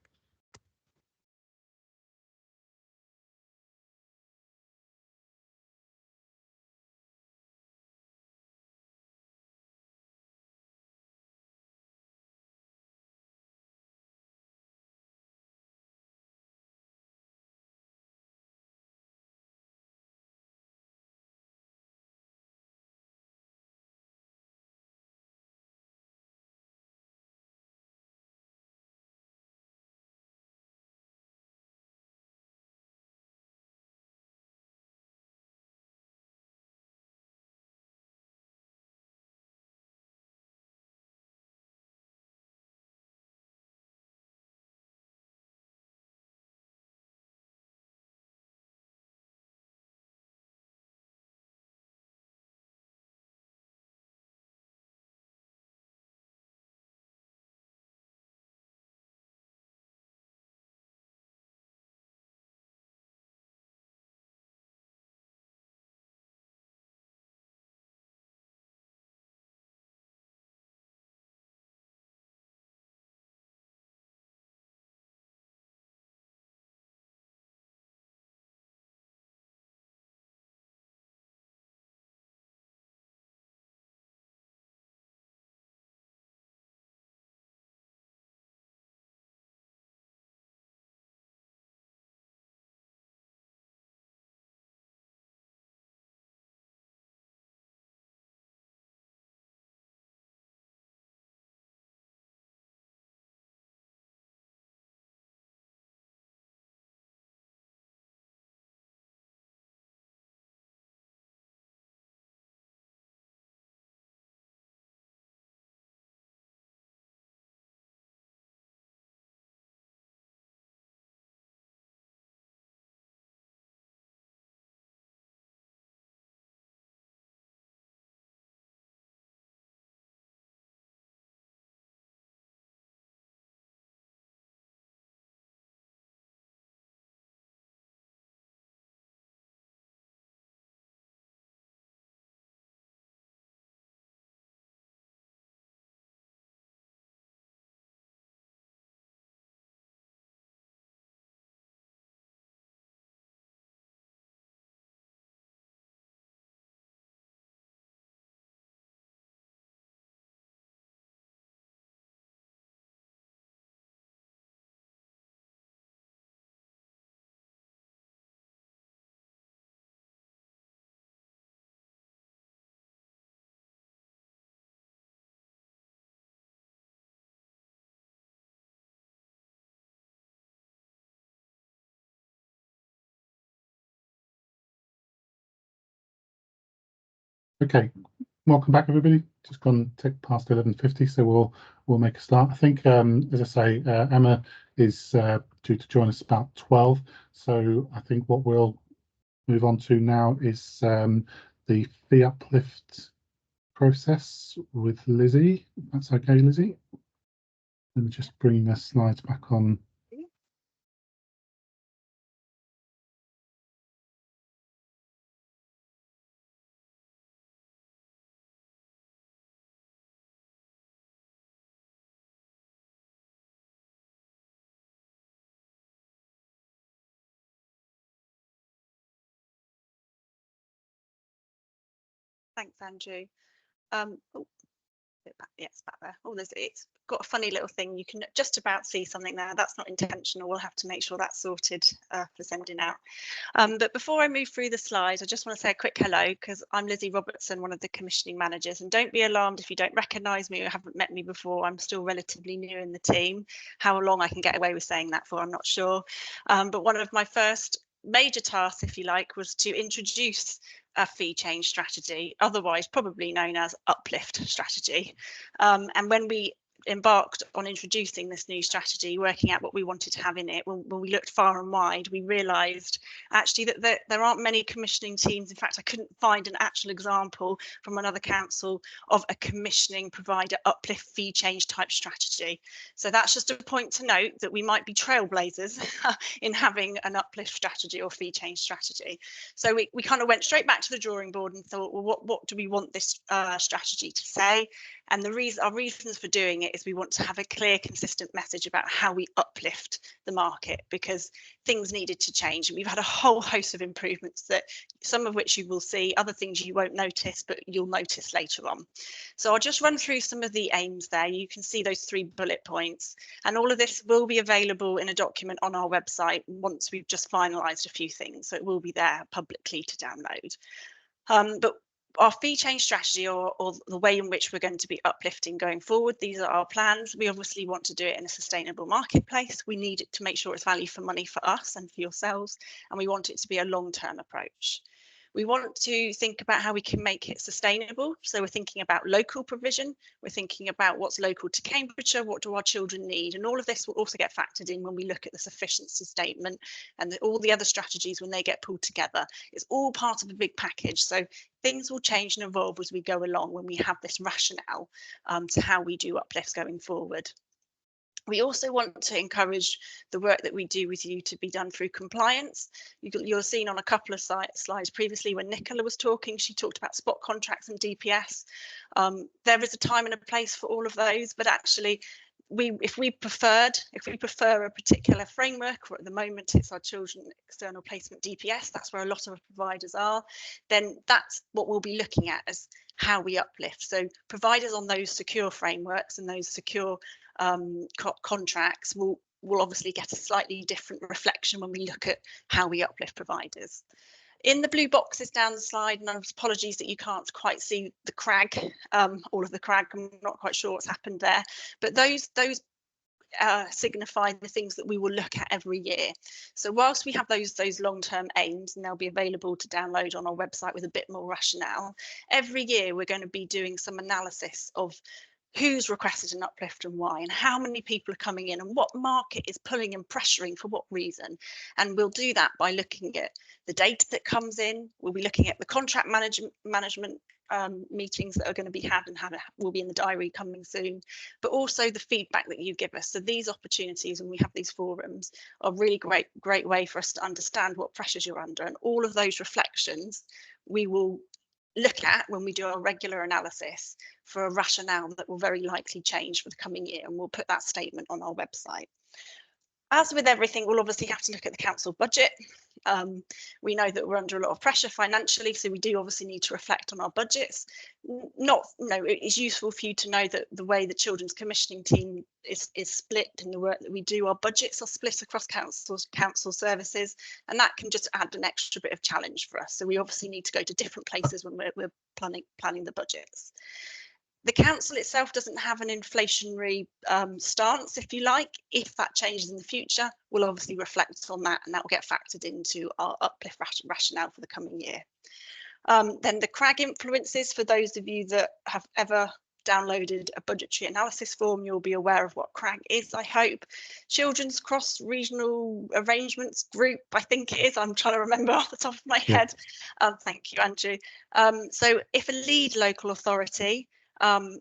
Okay, welcome back everybody. Just gone past 11:50, so we'll make a start. I think, as I say, Emma is due to join us about 12. So I think what we'll move on to now is the fee uplift process with Lizzie. If that's okay, Lizzie. Let me just bring the slides back on. Thanks, Andrew. Oh, yeah, it's back there. Oh, it's got a funny little thing. You can just about see something there. That's not intentional. We'll have to make sure that's sorted for sending out. But before I move through the slides, I just want to say a quick hello because I'm Lizzie Robertson, one of the commissioning managers. And don't be alarmed if you don't recognise me or haven't met me before. I'm still relatively new in the team. How long I can get away with saying that for, I'm not sure. But one of my first major tasks, if you like, was to introduce a fee change strategy, otherwise probably known as uplift strategy. And when we embarked on introducing this new strategy, working out what we wanted to have in it, when we looked far and wide, we realised actually that there aren't many commissioning teams. In fact, I couldn't find an actual example from another council of a commissioning provider uplift fee change type strategy. So that's just a point to note that we might be trailblazers in having an uplift strategy or fee change strategy. So we kind of went straight back to the drawing board and thought, well, what do we want this strategy to say? And our reasons for doing it is we want to have a clear, consistent message about how we uplift the market, because things needed to change. And we've had a whole host of improvements, that some of which you will see, other things you won't notice, but you'll notice later on. So I'll just run through some of the aims there. You can see those 3 bullet points, and all of this will be available in a document on our website once we've just finalised a few things. So it will be there publicly to download. But our fee change strategy, or the way in which we're going to be uplifting going forward, these are our plans. We obviously want to do it in a sustainable marketplace. We need it to make sure it's value for money for us and for yourselves, and we want it to be a long-term approach. We want to think about how we can make it sustainable. So we're thinking about local provision. We're thinking about what's local to Cambridgeshire, what do our children need? And all of this will also get factored in when we look at the sufficiency statement and all the other strategies when they get pulled together. It's all part of a big package. So things will change and evolve as we go along when we have this rationale to how we do uplifts going forward. We also want to encourage the work that we do with you to be done through compliance. You'll have seen on a couple of slides previously when Nicola was talking, she talked about spot contracts and DPS. There is a time and a place for all of those, but actually if we prefer a particular framework, or at the moment it's our children external placement DPS, that's where a lot of providers are, then that's what we'll be looking at as how we uplift. So providers on those secure frameworks and those secure contracts will obviously get a slightly different reflection when we look at how we uplift providers. In the blue boxes down the slide, and apologies that you can't quite see the crag, all of the crag, I'm not quite sure what's happened there, but those signify the things that we will look at every year. So whilst we have those long-term aims, and they'll be available to download on our website with a bit more rationale, every year we're going to be doing some analysis of who's requested an uplift and why, and how many people are coming in, and what market is pulling and pressuring for what reason. And we'll do that by looking at the data that comes in. We'll be looking at the contract management meetings that are going to be had and will be in the diary coming soon, but also the feedback that you give us. So these opportunities, when we have these forums, are a really great way for us to understand what pressures you're under, and all of those reflections we will look at when we do our regular analysis for a rationale that will very likely change for the coming year, and we'll put that statement on our website. As with everything, we'll obviously have to look at the council budget. We know that we're under a lot of pressure financially, so we do obviously need to reflect on our budgets. It's useful for you to know that the way the children's commissioning team is split in the work that we do, our budgets are split across council services, and that can just add an extra bit of challenge for us. So we obviously need to go to different places when we're planning the budgets. The council itself doesn't have an inflationary stance, if you like. If that changes in the future, we'll obviously reflect on that, and that will get factored into our uplift rationale for the coming year. Then the CRAG influences, for those of you that have ever downloaded a budgetary analysis form, you'll be aware of what CRAG is, I hope. Children's Cross-Regional Arrangements Group, I think it is, I'm trying to remember off the top of my head. Thank you, Andrew. So if a lead local authority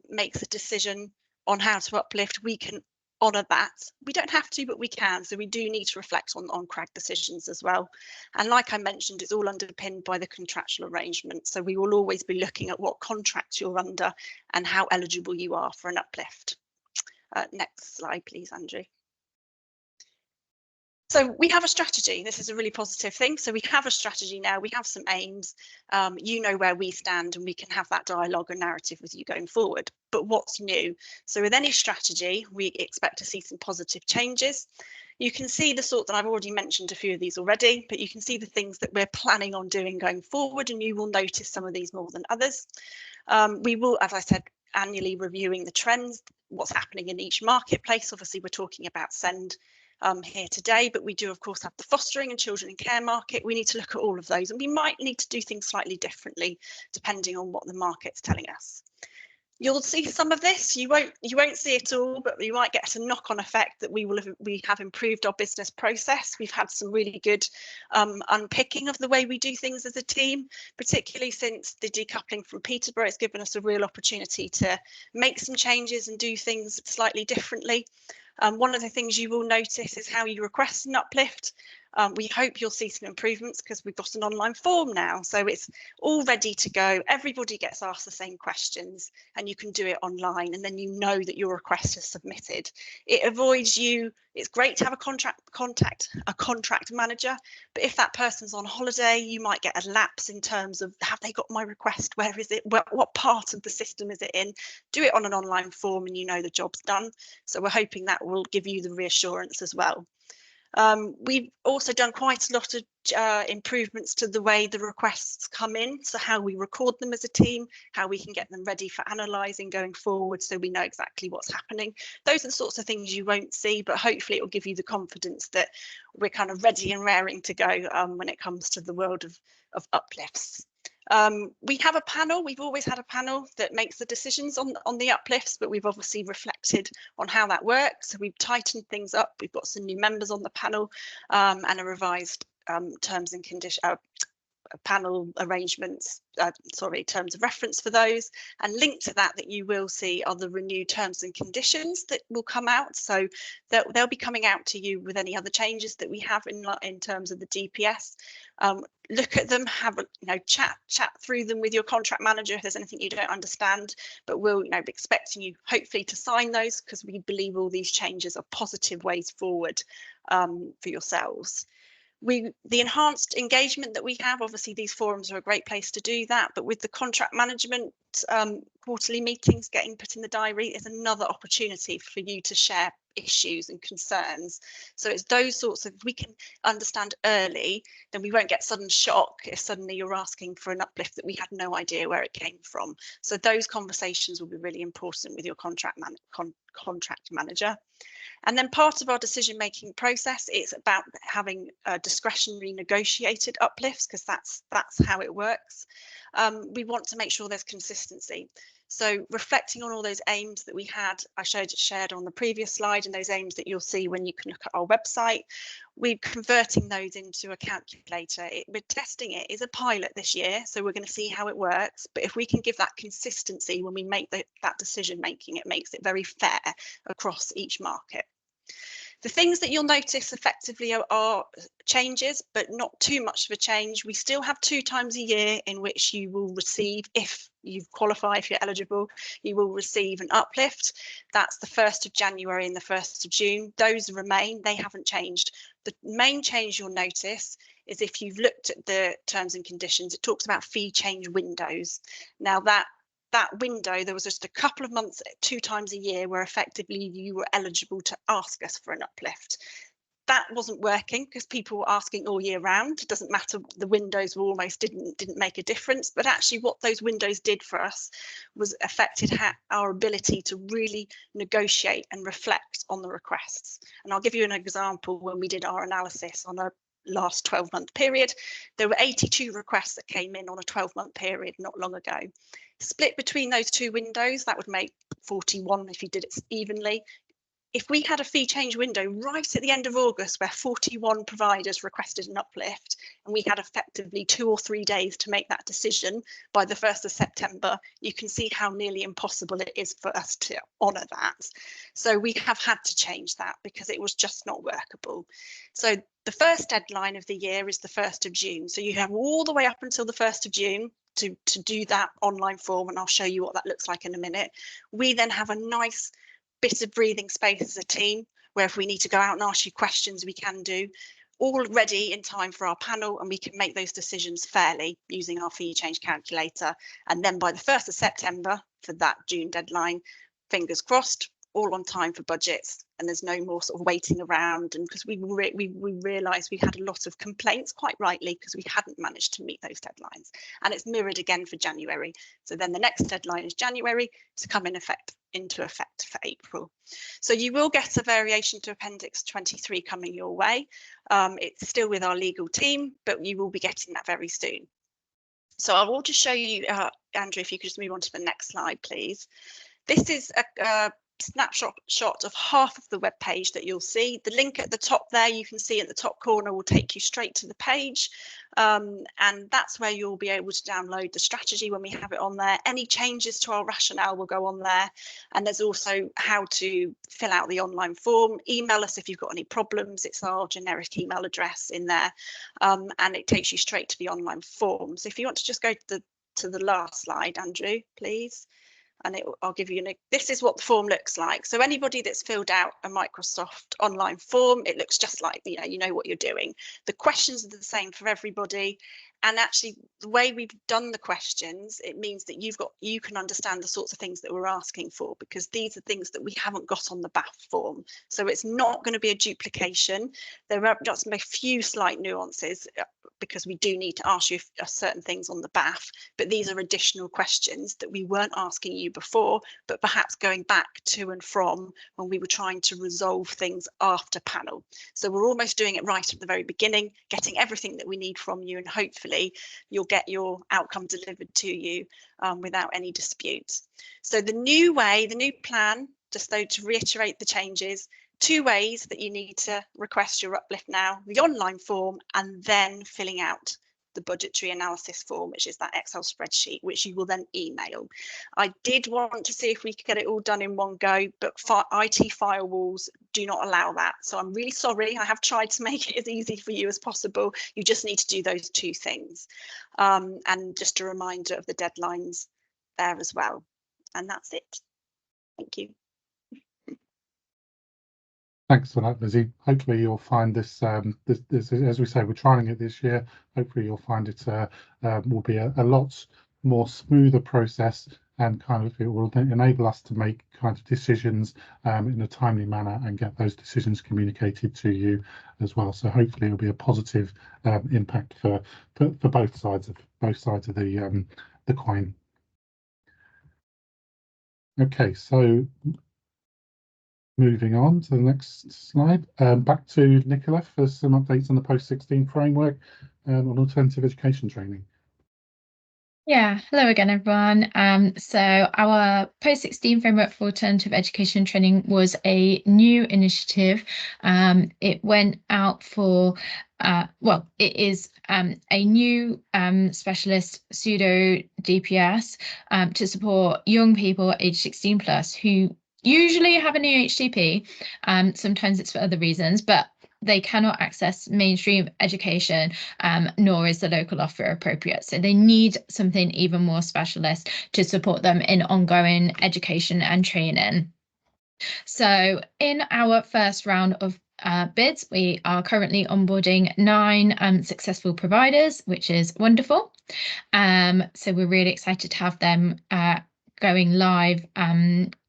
makes a decision on how to uplift, we can honour that. We don't have to, but we can. So we do need to reflect on CRAG decisions as well. And like I mentioned, it's all underpinned by the contractual arrangement. So we will always be looking at what contract you're under and how eligible you are for an uplift. Next slide, please, Andrew. So we have a strategy. This is a really positive thing. So we have a strategy now. We have some aims. You know where we stand, and we can have that dialogue and narrative with you going forward. But what's new? So with any strategy, we expect to see some positive changes. You can see the sort that I've already mentioned a few of these already, but you can see the things that we're planning on doing going forward, and you will notice some of these more than others. We will, as I said, annually reviewing the trends, what's happening in each marketplace. Obviously, we're talking about SEND here today, but we do of course have the fostering and children in care market. We need to look at all of those, and we might need to do things slightly differently depending on what the market's telling us. You'll see some of this. You won't see it all, but you might get a knock-on effect that we have improved our business process. We've had some really good unpicking of the way we do things as a team, particularly since the decoupling from Peterborough. It's given us a real opportunity to make some changes and do things slightly differently. One of the things you will notice is how you request an uplift. We hope you'll see some improvements because we've got an online form now, so it's all ready to go. Everybody gets asked the same questions, and you can do it online, and then you know that your request is submitted. It avoids you. It's great to have a contract manager, but if that person's on holiday, you might get a lapse in terms of, have they got my request? Where is it? What part of the system is it in? Do it on an online form, and you know the job's done. So we're hoping that will give you the reassurance as well. We've also done quite a lot of improvements to the way the requests come in, so how we record them as a team, how we can get them ready for analysing going forward, so we know exactly what's happening. Those are the sorts of things you won't see, but hopefully it will give you the confidence that we're kind of ready and raring to go when it comes to the world of uplifts. We have a panel. We've always had a panel that makes the decisions on the uplifts, but we've obviously reflected on how that works. So we've tightened things up. We've got some new members on the panel and a revised terms and conditions. Panel arrangements, terms of reference for those, and linked to that you will see are the renewed terms and conditions that will come out. So they'll be coming out to you with any other changes that we have in terms of the DPS. Look at them, have a chat through them with your contract manager if there's anything you don't understand, but we'll be expecting you hopefully to sign those, because we believe all these changes are positive ways forward for yourselves. The enhanced engagement that we have, obviously these forums are a great place to do that, but with the contract management quarterly meetings getting put in the diary is another opportunity for you to share issues and concerns. So it's those sorts of, we can understand early, then we won't get sudden shock if suddenly you're asking for an uplift that we had no idea where it came from. So those conversations will be really important with your contract manager. And then part of our decision-making process is about having discretionary negotiated uplifts, because that's how it works. We want to make sure there's consistency. So reflecting on all those aims that we had, I shared on the previous slide, and those aims that you'll see when you can look at our website, we're converting those into a calculator. We're testing it as a pilot this year, so we're going to see how it works. But if we can give that consistency when we make that decision making, it makes it very fair across each market. The things that you'll notice effectively are changes, but not too much of a change. We still have 2 times a year in which you will receive, if you qualify, if you're eligible, you will receive an uplift. That's the 1st of January and the 1st of June. Those remain, they haven't changed. The main change you'll notice is if you've looked at the terms and conditions, it talks about fee change windows. Now that window, there was just a couple of months, 2 times a year, where effectively you were eligible to ask us for an uplift. That wasn't working because people were asking all year round. It doesn't matter, the windows were almost didn't make a difference. But actually what those windows did for us was affected our ability to really negotiate and reflect on the requests. And I'll give you an example when we did our analysis on a last 12-month period. There were 82 requests that came in on a 12-month period not long ago. Split between those two windows, that would make 41 if you did it evenly. If we had a fee change window right at the end of August where 41 providers requested an uplift and we had effectively 2 or 3 days to make that decision by the 1st of September, you can see how nearly impossible it is for us to honour that. So we have had to change that because it was just not workable. So the first deadline of the year is the 1st of June. So you have all the way up until the 1st of June to do that online form, and I'll show you what that looks like in a minute. We then have a nice bit of breathing space as a team, where if we need to go out and ask you questions, we can do, all ready in time for our panel, and we can make those decisions fairly using our fee change calculator. And then by the 1st of September, for that June deadline, fingers crossed, all on time for budgets, and there's no more sort of waiting around. And because we realised we had a lot of complaints, quite rightly, because we hadn't managed to meet those deadlines. And it's mirrored again for January. So then the next deadline is January to come into effect for April. So you will get a variation to Appendix 23 coming your way. It's still with our legal team, but you will be getting that very soon. So I will just show you, Andrew, if you could just move on to the next slide, please. This is a snapshot of half of the web page that you'll see. The link at the top there, you can see at the top corner, will take you straight to the page, and that's where you'll be able to download the strategy when we have it on there. Any changes to our rationale will go on there, and there's also how to fill out the online form. Email us if you've got any problems. It's our generic email address in there, and it takes you straight to the online form. So if you want to just go to the last slide, Andrew, please. And I'll give you this is what the form looks like. So anybody that's filled out a Microsoft online form, it looks just like, you know what you're doing. The questions are the same for everybody. And actually, the way we've done the questions, it means that you can understand the sorts of things that we're asking for, because these are things that we haven't got on the BAF form. So it's not going to be a duplication. There are just a few slight nuances, because we do need to ask you certain things on the BAF, but these are additional questions that we weren't asking you before, but perhaps going back to and from when we were trying to resolve things after panel. So we're almost doing it right at the very beginning, getting everything that we need from you, and hopefully you'll get your outcome delivered to you without any disputes. So the new plan, just though to reiterate the changes, 2 ways that you need to request your uplift now: the online form, and then filling out the budgetary analysis form, which is that Excel spreadsheet, which you will then email. I did want to see if we could get it all done in one go, but IT firewalls do not allow that. So I'm really sorry. I have tried to make it as easy for you as possible. You just need to do those 2 things. And just a reminder of the deadlines there as well. And that's it. Thank you. Thanks for that, Lizzie. Hopefully you'll find this, this, as we say, we're trying it this year. Hopefully you'll find it will be a lot more smoother process, and kind of it will enable us to make kind of decisions in a timely manner and get those decisions communicated to you as well. So hopefully it'll be a positive impact for both sides of the coin. Okay, so moving on to the next slide, back to Nicola for some updates on the post-16 framework on alternative education training. Yeah, hello again, everyone. So our post-16 framework for alternative education training was a new initiative. It went out for, well, it is a new specialist pseudo DPS to support young people aged 16 plus who usually have an EHCP. Sometimes it's for other reasons, but they cannot access mainstream education, nor is the local offer appropriate. So they need something even more specialist to support them in ongoing education and training. So in our first round of bids, we are currently onboarding 9 successful providers, which is wonderful. So we're really excited to have them going live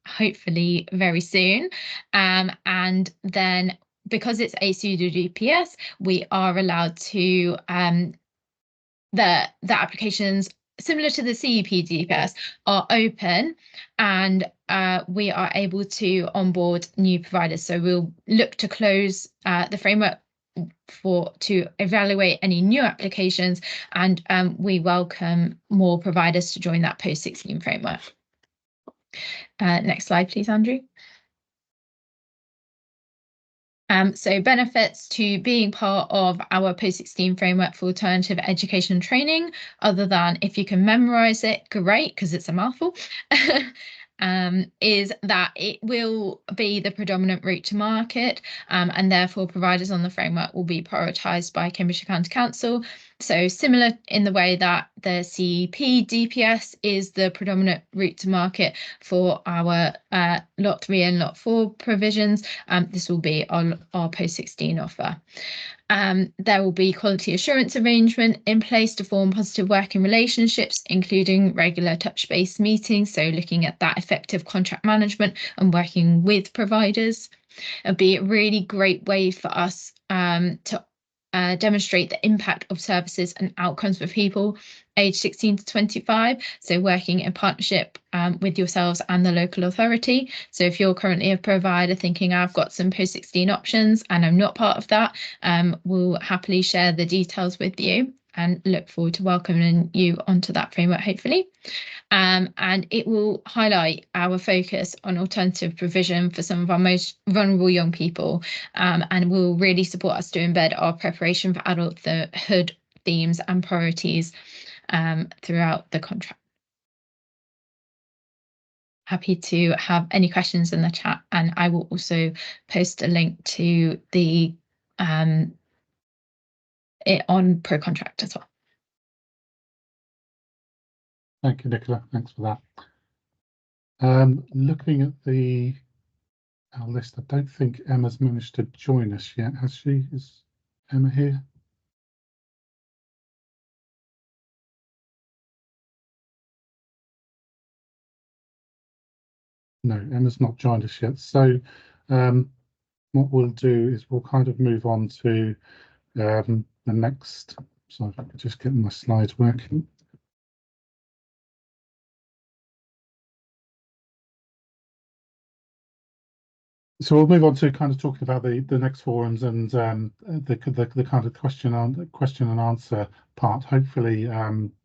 hopefully very soon. And then because it's a pseudo DPS, we are allowed to the applications similar to the CEP DPS are open, and we are able to onboard new providers. So we'll look to close the framework to evaluate any new applications, and we welcome more providers to join that post-16 framework. Next slide, please, Andrew. So benefits to being part of our post-16 framework for alternative education and training, other than if you can memorise it, great, because it's a mouthful, is that it will be the predominant route to market, and therefore providers on the framework will be prioritised by Cambridgeshire County Council. So similar in the way that the CEP DPS is the predominant route to market for our Lot 3 and Lot 4 provisions, this will be on our post-16 offer. There will be quality assurance arrangement in place to form positive working relationships, including regular touch-based meetings, so looking at that effective contract management and working with providers. It'll be a really great way for us to demonstrate the impact of services and outcomes for people aged 16 to 25, so working in partnership with yourselves and the local authority. So if you're currently a provider thinking I've got some post-16 options and I'm not part of that, we'll happily share the details with you and look forward to welcoming you onto that framework, hopefully. And it will highlight our focus on alternative provision for some of our most vulnerable young people, and will really support us to embed our preparation for adulthood themes and priorities throughout the contract. Happy to have any questions in the chat, and I will also post a link to the it on ProContract as well. Thank you, Nicola. Thanks for that. Looking at our list, I don't think Emma's managed to join us yet, has she? Is Emma here? No, Emma's not joined us yet. So what we'll do is we'll kind of move on to the next. So if I could just get my slides working. So we'll move on to kind of talking about the next forums and the kind of question and answer part. Hopefully, you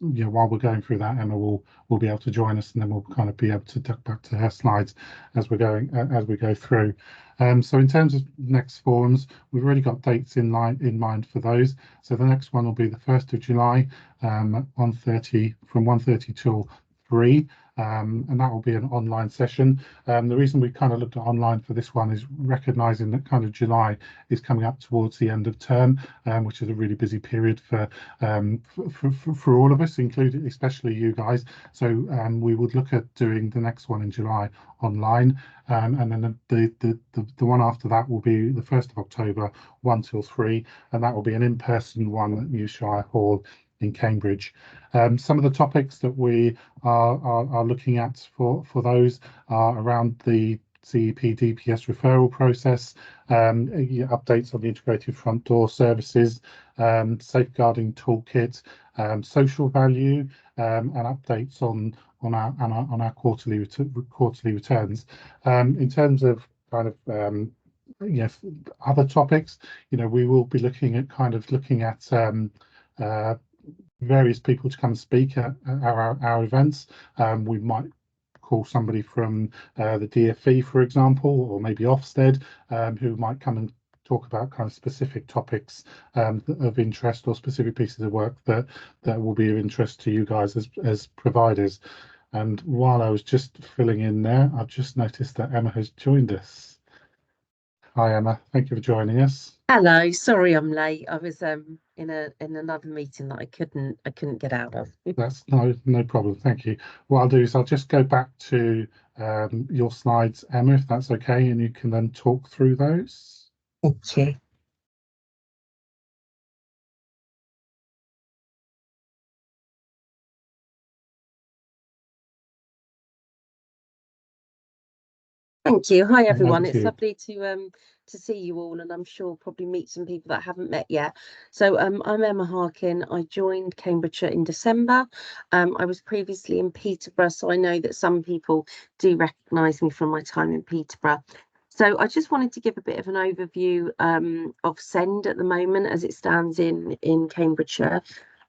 know, while we're going through that, Emma will be able to join us, and then we'll kind of be able to duck back to her slides as we go through. So in terms of next forums, we've already got dates in mind for those. So the next one will be the 1st of July, at 1:30 from 1:30 till 3. And that will be an online session. The reason we kind of looked at online for this one is recognising that kind of July is coming up towards the end of term, which is a really busy period for all of us, including especially you guys. So we would look at doing the next one in July online, and then the one after that will be the 1st of October, 1 till 3, and that will be an in-person one at New Shire Hall in Cambridge. Some of the topics that we are looking at for those are around the CEP DPS referral process, updates on the integrated front door services, safeguarding toolkit, social value, and updates on our quarterly returns. In terms of kind of other topics, you know, we will be looking at various people to come and speak at our events. We might call somebody from the DFE, for example, or maybe Ofsted, who might come and talk about kind of specific topics of interest, or specific pieces of work that will be of interest to you guys as providers. And while I was just filling in there, I've just noticed that Emma has joined us. Hi Emma, thank you for joining us. Hello, sorry I'm late. I was in another meeting that I couldn't get out of. That's no problem, thank you. What I'll do is I'll just go back to your slides, Emma, if that's okay, and you can then talk through those. Thank you. Thank you. Hi everyone. It's lovely to see you all, and I'm sure probably meet some people that I haven't met yet. So I'm Emma Harkin. I joined Cambridgeshire in December. I was previously in Peterborough, so I know that some people do recognise me from my time in Peterborough. So I just wanted to give a bit of an overview of SEND at the moment as it stands in Cambridgeshire.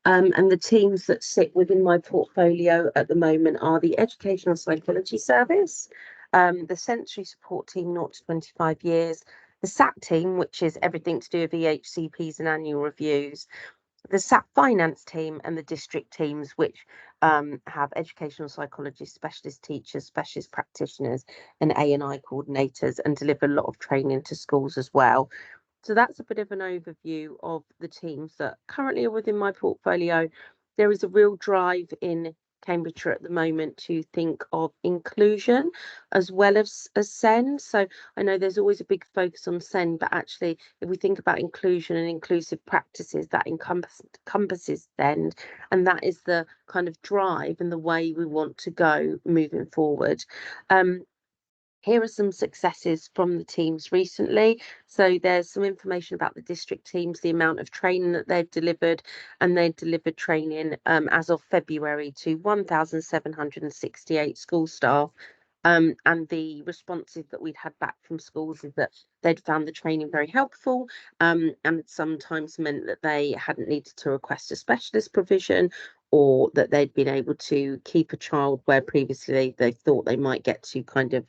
And the teams that sit within my portfolio at the moment are the Educational Psychology Service, the Sensory Support Team 0 to 25 years, the SAT team, which is everything to do with EHCPs and annual reviews, the SAT finance team, and the district teams, which have educational psychologists, specialist teachers, specialist practitioners, and A&I coordinators, and deliver a lot of training to schools as well. So that's a bit of an overview of the teams that currently are within my portfolio. There is a real drive in Cambridgeshire at the moment to think of inclusion as well as SEND. So I know there's always a big focus on SEND, but actually if we think about inclusion and inclusive practices, that encompasses SEND, and that is the kind of drive and the way we want to go moving forward. Here are some successes from the teams recently. So there's some information about the district teams, the amount of training that they've delivered, and they've delivered training as of February to 1,768 school staff. And the responses that we'd had back from schools is that they'd found the training very helpful, and it sometimes meant that they hadn't needed to request a specialist provision, or that they'd been able to keep a child where previously they thought they might get to kind of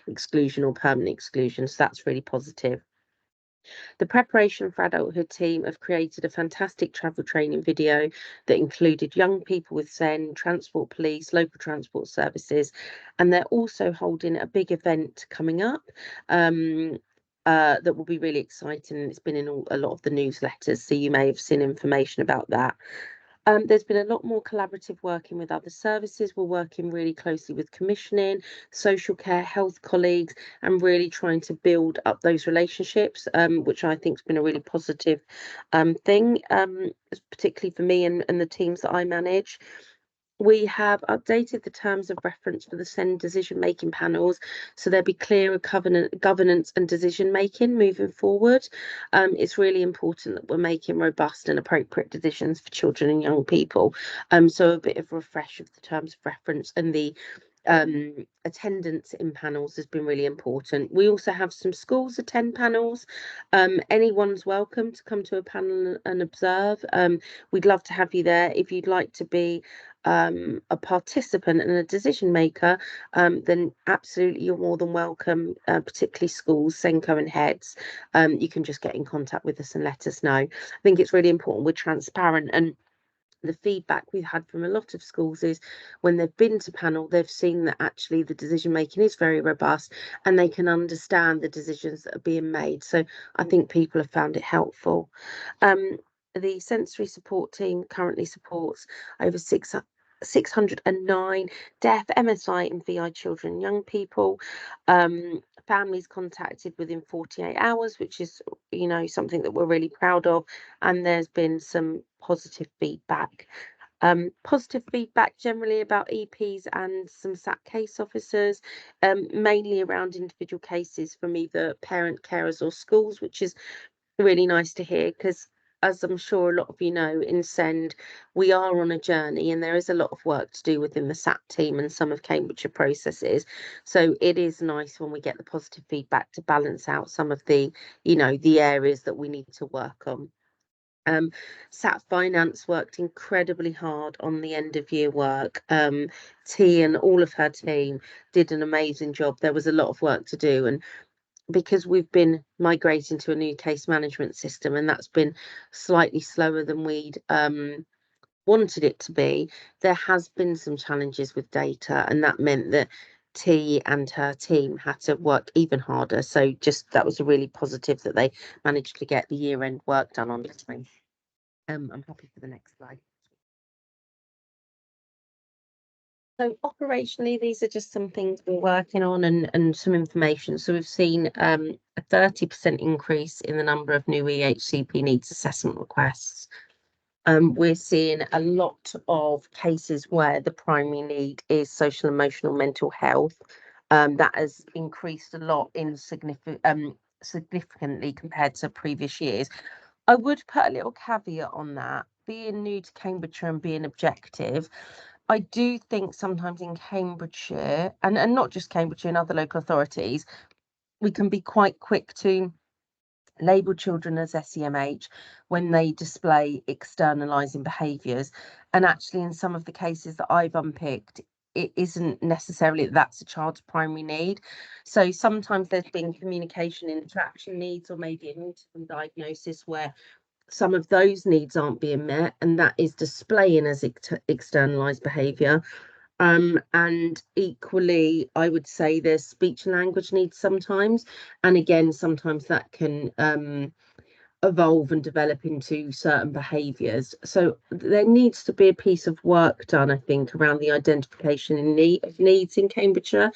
exclusion or permanent exclusion. So that's really positive. The Preparation for Adulthood team have created a fantastic travel training video that included young people with SEND, transport police, local transport services, and they're also holding a big event coming up that will be really exciting. It's been in a lot of the newsletters, so you may have seen information about that. There's been a lot more collaborative working with other services. We're working really closely with commissioning, social care, health colleagues, and really trying to build up those relationships, which I think has been a really positive thing, particularly for me and the teams that I manage. We have updated the terms of reference for the SEND decision-making panels, so there'll be clearer governance and decision-making moving forward. It's really important that we're making robust and appropriate decisions for children and young people. So a bit of refresh of the terms of reference, and the attendance in panels has been really important. We also have some schools attend panels. Anyone's welcome to come to a panel and observe. We'd love to have you there. If you'd like to be a participant and a decision maker, then absolutely you're more than welcome, particularly schools, SENCO and heads. You can just get in contact with us and let us know. I think it's really important we're transparent, and the feedback we've had from a lot of schools is when they've been to panel, they've seen that actually the decision making is very robust and they can understand the decisions that are being made. So I think people have found it helpful. The sensory support team currently supports over 609 deaf, MSI and VI children and young people. Families contacted within 48 hours, which is, you know, something that we're really proud of, and there's been some positive feedback. Positive feedback generally about EPs and some SAT case officers, mainly around individual cases from either parent, carers or schools, which is really nice to hear, because as I'm sure a lot of you know, in SEND, we are on a journey and there is a lot of work to do within the SAT team and some of Cambridgeshire processes. So it is nice when we get the positive feedback to balance out some of the, you know, the areas that we need to work on. SAT Finance worked incredibly hard on the end of year work. T and all of her team did an amazing job. There was a lot of work to do, and because we've been migrating to a new case management system, and that's been slightly slower than we'd wanted it to be, there has been some challenges with data, and that meant that T and her team had to work even harder. So just that was a really positive that they managed to get the year-end work done on time. I'm happy for the next slide. So operationally, these are just some things we're working on and some information. So we've seen a 30% increase in the number of new EHCP needs assessment requests. We're seeing a lot of cases where the primary need is social, emotional, mental health. That has increased a lot in significantly compared to previous years. I would put a little caveat on that. Being new to Cambridgeshire and being objective, I do think sometimes in Cambridgeshire, and not just Cambridgeshire and other local authorities, we can be quite quick to label children as SEMH when they display externalizing behaviours, and actually in some of the cases that I've unpicked, it isn't necessarily that's a child's primary need. So sometimes there's been communication interaction needs, or maybe an autism diagnosis where some of those needs aren't being met, and that is displaying as externalized behaviour. And equally, I would say there's speech and language needs sometimes, and again, sometimes that can evolve and develop into certain behaviours. So there needs to be a piece of work done, I think, around the identification of needs in Cambridgeshire,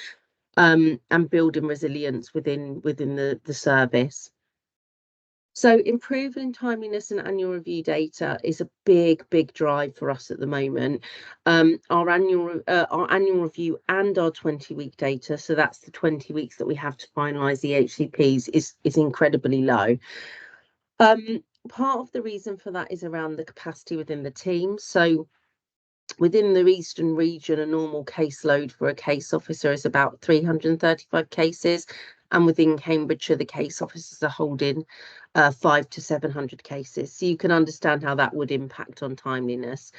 and building resilience within the service. So improving timeliness and annual review data is a big drive for us at the moment. Our annual review and our 20-week data, so that's the 20 weeks that we have to finalise the HCPs, is incredibly low. Part of the reason for that is around the capacity within the team. So within the Eastern region, a normal caseload for a case officer is about 335 cases. And within Cambridgeshire, the case officers are holding 500 to 700 cases. So you can understand how that would impact on timeliness.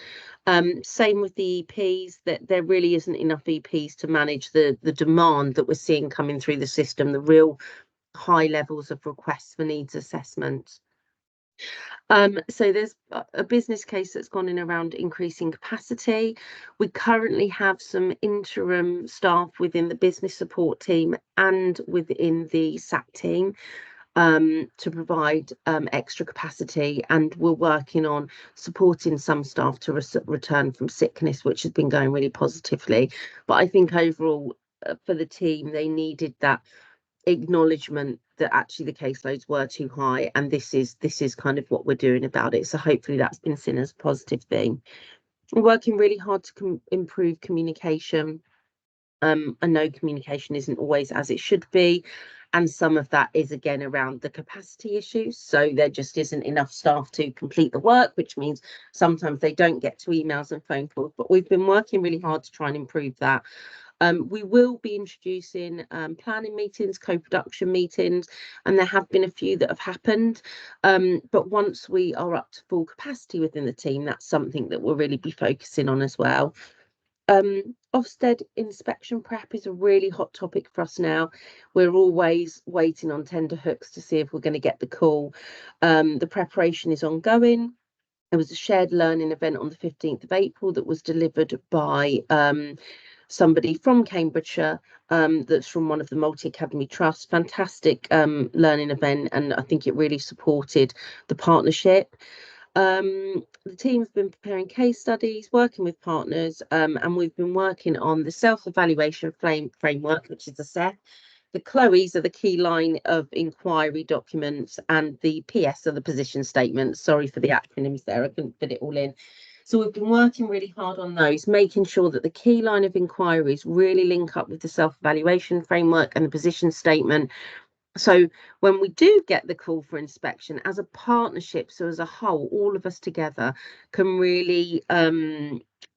Same with the EPs, that there really isn't enough EPs to manage the demand that we're seeing coming through the system, the real high levels of requests for needs assessment. So there's a business case that's gone in around increasing capacity. We currently have some interim staff within the business support team and within the SAP team to provide extra capacity, and we're working on supporting some staff to return from sickness, which has been going really positively. But I think overall for the team, they needed that acknowledgement that actually the caseloads were too high, and this is kind of what we're doing about it. So hopefully that's been seen as a positive thing. We're working really hard to improve communication. I know communication isn't always as it should be, and some of that is again around the capacity issues. So there just isn't enough staff to complete the work, which means sometimes they don't get to emails and phone calls, but we've been working really hard to try and improve that. We will be introducing planning meetings, co-production meetings, and there have been a few that have happened. But once we are up to full capacity within the team, that's something that we'll really be focusing on as well. Ofsted inspection prep is a really hot topic for us now. We're always waiting on tender hooks to see if we're going to get the call. The preparation is ongoing. There was a shared learning event on the 15th of April that was delivered by somebody from Cambridgeshire, that's from one of the multi-academy trusts. Fantastic learning event, and I think it really supported the partnership. The team have been preparing case studies, working with partners, and we've been working on the self-evaluation framework, which is the SEF. The CLOEs are the key line of inquiry documents, and the PS are the position statements. Sorry for the acronyms there, I couldn't fit it all in. So we've been working really hard on those, making sure that the key line of inquiries really link up with the self-evaluation framework and the position statement. So when we do get the call for inspection as a partnership, so as a whole, all of us together can really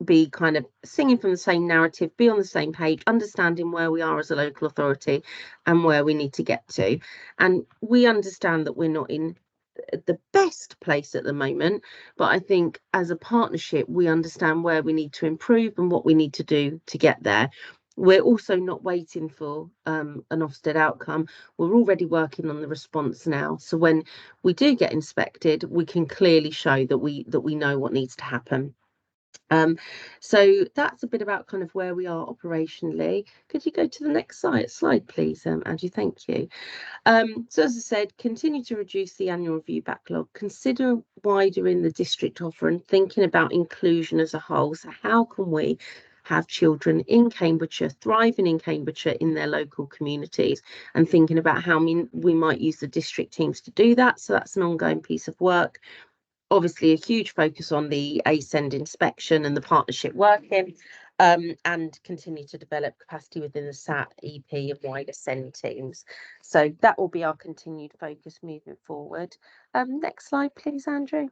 be kind of singing from the same narrative, be on the same page, understanding where we are as a local authority and where we need to get to. And we understand that we're not in the best place at the moment, but I think as a partnership we understand where we need to improve and what we need to do to get there. We're also not waiting for an Ofsted outcome. We're already working on the response now, so when we do get inspected we can clearly show that we know what needs to happen. So that's a bit about kind of where we are operationally. Could you go to the next slide please, Andrew? Thank you. So as I said, continue to reduce the annual review backlog, consider widening the district offer and thinking about inclusion as a whole. So how can we have children in Cambridgeshire, thriving in Cambridgeshire in their local communities, and thinking about how we might use the district teams to do that. So that's an ongoing piece of work. Obviously a huge focus on the ASEND inspection and the partnership working, and continue to develop capacity within the SAT, EP and wider SEND teams. So that will be our continued focus moving forward. Next slide please, Andrew.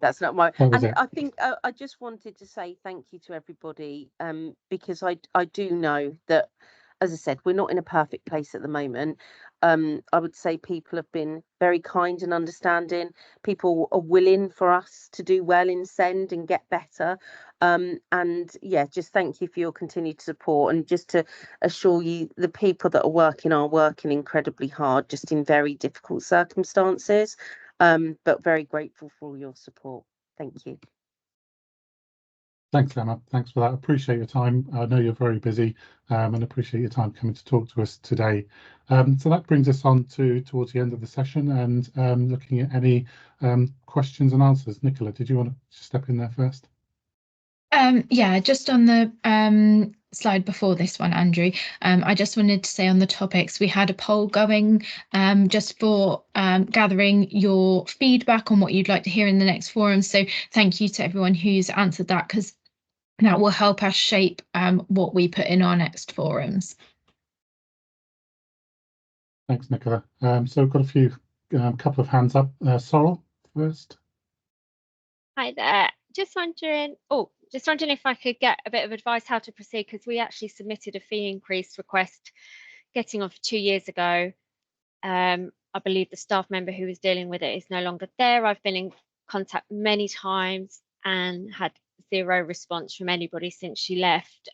That's not my. I think I just wanted to say thank you to everybody, because I do know that as I said, we're not in a perfect place at the moment. I would say people have been very kind and understanding. People are willing for us to do well in SEND and get better. And yeah, just thank you for your continued support, and just to assure you, the people that are working incredibly hard, just in very difficult circumstances. But very grateful for all your support. Thank you. Thanks, Emma. Thanks for that. Appreciate your time. I know you're very busy, and appreciate your time coming to talk to us today. So that brings us on towards the end of the session, and looking at any questions and answers. Nicola, did you want to step in there first? Yeah, just on the slide before this one, Andrew, I just wanted to say on the topics, we had a poll going just for gathering your feedback on what you'd like to hear in the next forum. So thank you to everyone who's answered that, because that will help us shape what we put in our next forums. Thanks, Nicola. So we've got a few, couple of hands up. Sorrel first. Hi there. Just wondering if I could get a bit of advice how to proceed, because we actually submitted a fee increase request getting on for 2 years ago. I believe the staff member who was dealing with it is no longer there. I've been in contact many times and had zero response from anybody since she left,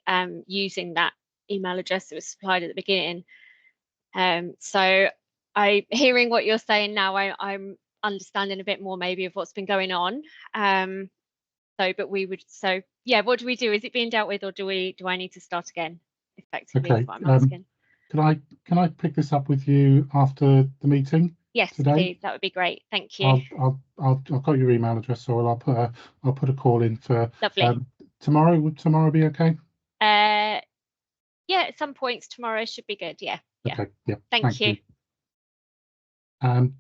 using that email address that was supplied at the beginning. So hearing what you're saying now, I'm understanding a bit more maybe of what's been going on. Yeah, what do we do? Is it being dealt with, or do I need to start again? Effectively, Okay. is what I'm asking. Can I pick this up with you after the meeting? Yes, today? please. That would be great. Thank you. I've got your email address, so I'll put a call in for Lovely. Tomorrow. Would tomorrow be okay? Yeah, at some points tomorrow should be good. Yeah. Okay. Yeah. Thank you.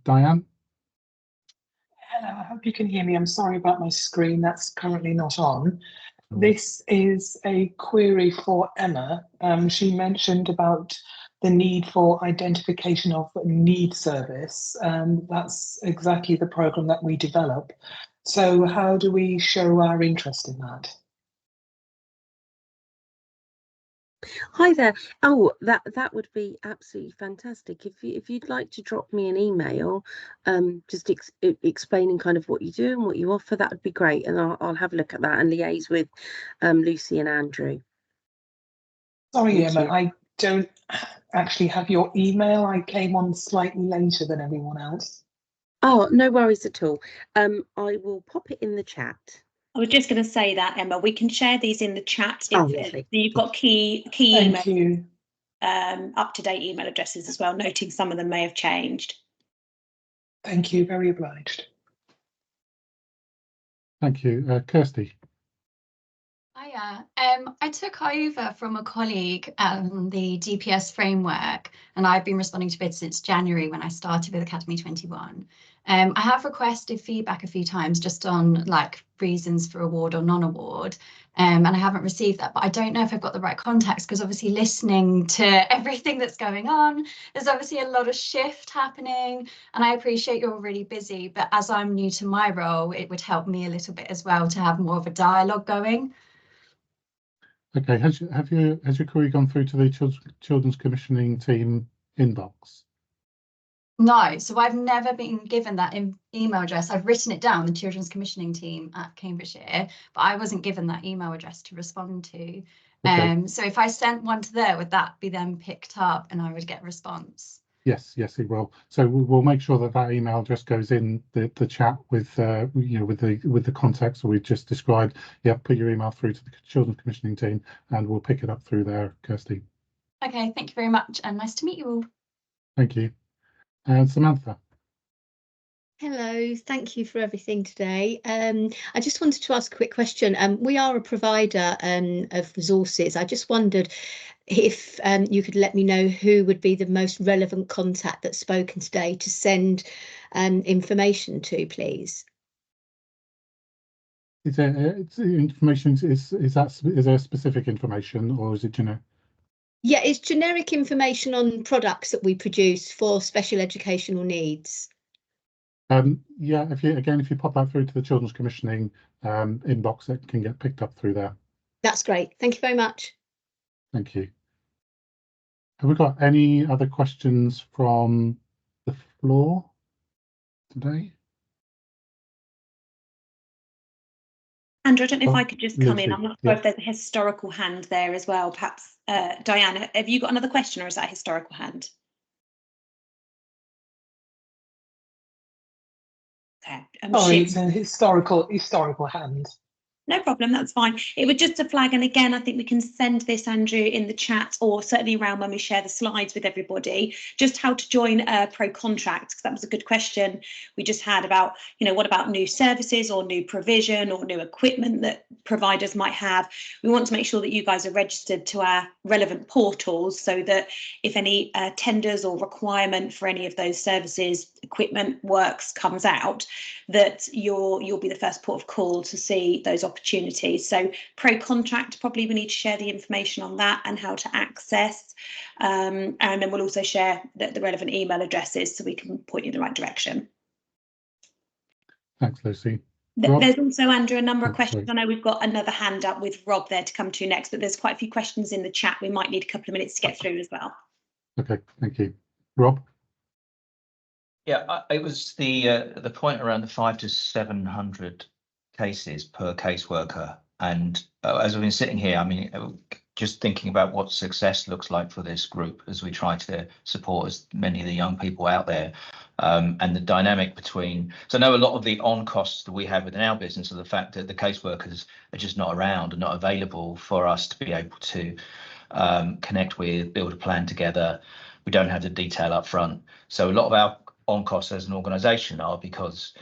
Diane. Hello, I hope you can hear me. I'm sorry about my screen, that's currently not on. This is a query for Emma. She mentioned about the need for identification of need service. That's exactly the programme that we develop. So how do we show our interest in that? Hi there. Oh, that would be absolutely fantastic. If you'd like to drop me an email, just explaining kind of what you do and what you offer, that would be great, and I'll have a look at that and liaise with Lucy and Andrew. Sorry, Emma, I don't actually have your email. I came on slightly later than everyone else. Oh, no worries at all. I will pop it in the chat. I was just going to say that, Emma, we can share these in the chat. Lovely. You've got key Thank you. up-to-date email addresses as well, noting some of them may have changed. Thank you, very obliged. Thank you. Kirsty. Hiya. I took over from a colleague the DPS framework, and I've been responding to bids since January when I started with Academy 21. I have requested feedback a few times just on like reasons for award or non-award, and I haven't received that, but I don't know if I've got the right contacts, because obviously listening to everything that's going on, there's obviously a lot of shift happening, and I appreciate you're really busy, but as I'm new to my role, it would help me a little bit as well to have more of a dialogue going. Okay. Has your query gone through to the Children's Commissioning Team inbox? No, so I've never been given that email address. I've written it down, the Children's Commissioning Team at Cambridgeshire, but I wasn't given that email address to respond to. Okay. So if I sent one to there, would that be then picked up and I would get a response? Yes, it will. So we'll make sure that email address goes in the chat with with the context that we've just described. Yeah, put your email through to the Children's Commissioning Team, and we'll pick it up through there, Kirsty. Okay, thank you very much, and nice to meet you all. Thank you. And Samantha. Hello, thank you for everything today. I just wanted to ask a quick question. We are a provider of resources. I just wondered if you could let me know who would be the most relevant contact that's spoken today to send information to, please. Is there information? Is there specific information, or is it generic? Yeah, it's generic information on products that we produce for special educational needs. Yeah, if you pop that through to the Children's Commissioning inbox, it can get picked up through there. That's great. Thank you very much. Thank you. Have we got any other questions from the floor today? Andrew, I don't know if Oh, I could just come in. Lucy, I'm not sure yeah. if there's a historical hand there as well. Perhaps, Diana, have you got another question, or is that a historical hand? Okay. Sorry, it's a historical hand. No problem, that's fine. It was just a flag, and again, I think we can send this, Andrew, in the chat, or certainly around when we share the slides with everybody, just how to join a pro contract, because that was a good question we just had about, you know, what about new services or new provision or new equipment that providers might have. We want to make sure that you guys are registered to our relevant portals, so that if any tenders or requirement for any of those services, equipment, works comes out, that you'll be the first port of call to see those opportunities. So pro contract, probably we need to share the information on that and how to access, and then we'll also share the relevant email addresses so we can point you in the right direction. Thanks, Lucy. There's also, Andrew, a number of questions. Sorry. I know we've got another hand up with Rob there to come to next, but there's quite a few questions in the chat we might need a couple of minutes to get through as well. Okay, thank you. Rob? Yeah, it was the point around the 500 to 700 cases per caseworker, and as I've been sitting here, I mean, just thinking about what success looks like for this group as we try to support as many of the young people out there, and the dynamic between. So I know a lot of the on costs that we have within our business are the fact that the caseworkers are just not around and not available for us to be able to connect with, build a plan together. We don't have the detail up front, so a lot of our on costs as an organisation are because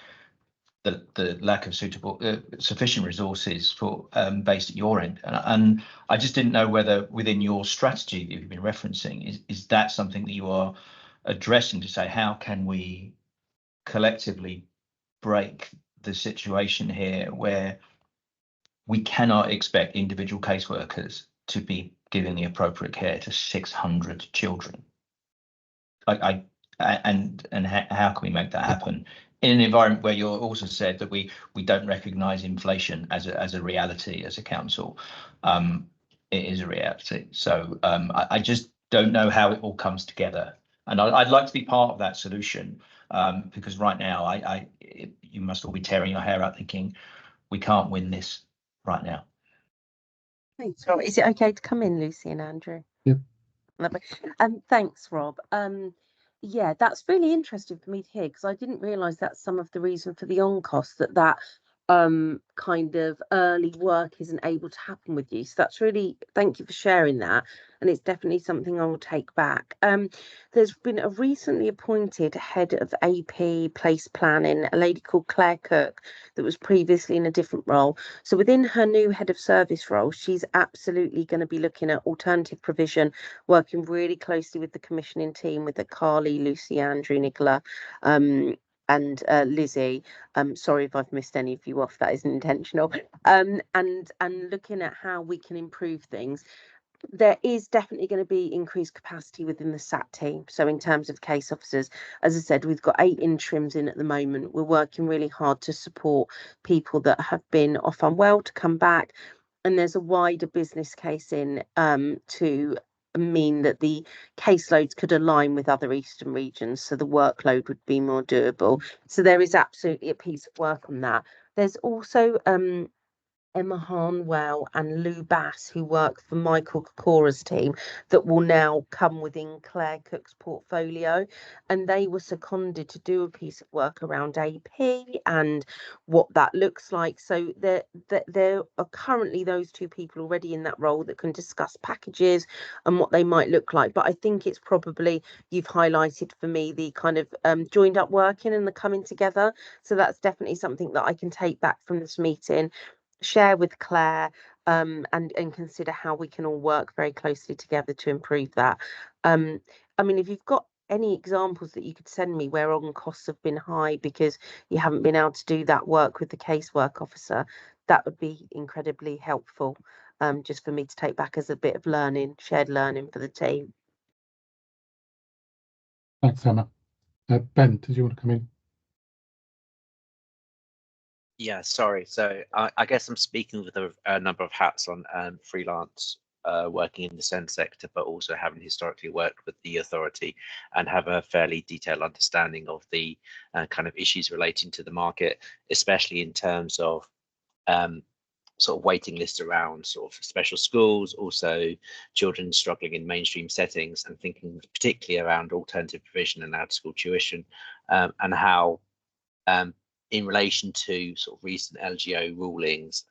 the lack of sufficient resources for based at your end, and I just didn't know whether within your strategy that you've been referencing is that something that you are addressing to say how can we collectively break the situation here where we cannot expect individual caseworkers to be giving the appropriate care to 600 children. And how can we make that happen in an environment where you also said that we don't recognise inflation as a reality as a council? It is a reality. So I just don't know how it all comes together, and I'd like to be part of that solution, because right now you must all be tearing your hair out thinking we can't win this right now. So is it okay to come in, Lucy and Andrew? Yeah. Thanks, Rob. Yeah, that's really interesting for me to hear, because I didn't realise that's some of the reason for the on cost, that kind of early work isn't able to happen with you. So that's really, thank you for sharing that, and it's definitely something I will take back. There's been a recently appointed head of AP place planning, a lady called Claire Cook, that was previously in a different role. So within her new head of service role, she's absolutely going to be looking at alternative provision, working really closely with the commissioning team, with the Carly, Lucy, Andrew, Nicola, and Lizzie. Sorry if I've missed any of you off, that isn't intentional. And looking at how we can improve things. There is definitely going to be increased capacity within the SAT team. So in terms of case officers, as I said, we've got 8 interims in at the moment. We're working really hard to support people that have been off unwell to come back. And there's a wider business case in to mean that the caseloads could align with other eastern regions, so the workload would be more doable. So there is absolutely a piece of work on that. There's also Emma Harnwell and Lou Bass, who work for Michael Kokora's team, that will now come within Claire Cook's portfolio, and they were seconded to do a piece of work around AP and what that looks like. So there are currently those 2 people already in that role that can discuss packages and what they might look like. But I think it's probably, you've highlighted for me the kind of joined up working and the coming together. So that's definitely something that I can take back from this meeting, share with Claire, and consider how we can all work very closely together to improve that. I mean, if you've got any examples that you could send me where on costs have been high because you haven't been able to do that work with the casework officer, that would be incredibly helpful, just for me to take back as a bit of learning, shared learning for the team. Thanks, Emma. Ben, did you want to come in? Yeah, sorry. So I guess I'm speaking with a number of hats on freelance working in the SEND sector, but also having historically worked with the authority and have a fairly detailed understanding of the kind of issues relating to the market, especially in terms of sort of waiting lists around sort of special schools, also children struggling in mainstream settings, and thinking particularly around alternative provision and out of school tuition, and how in relation to sort of recent LGO rulings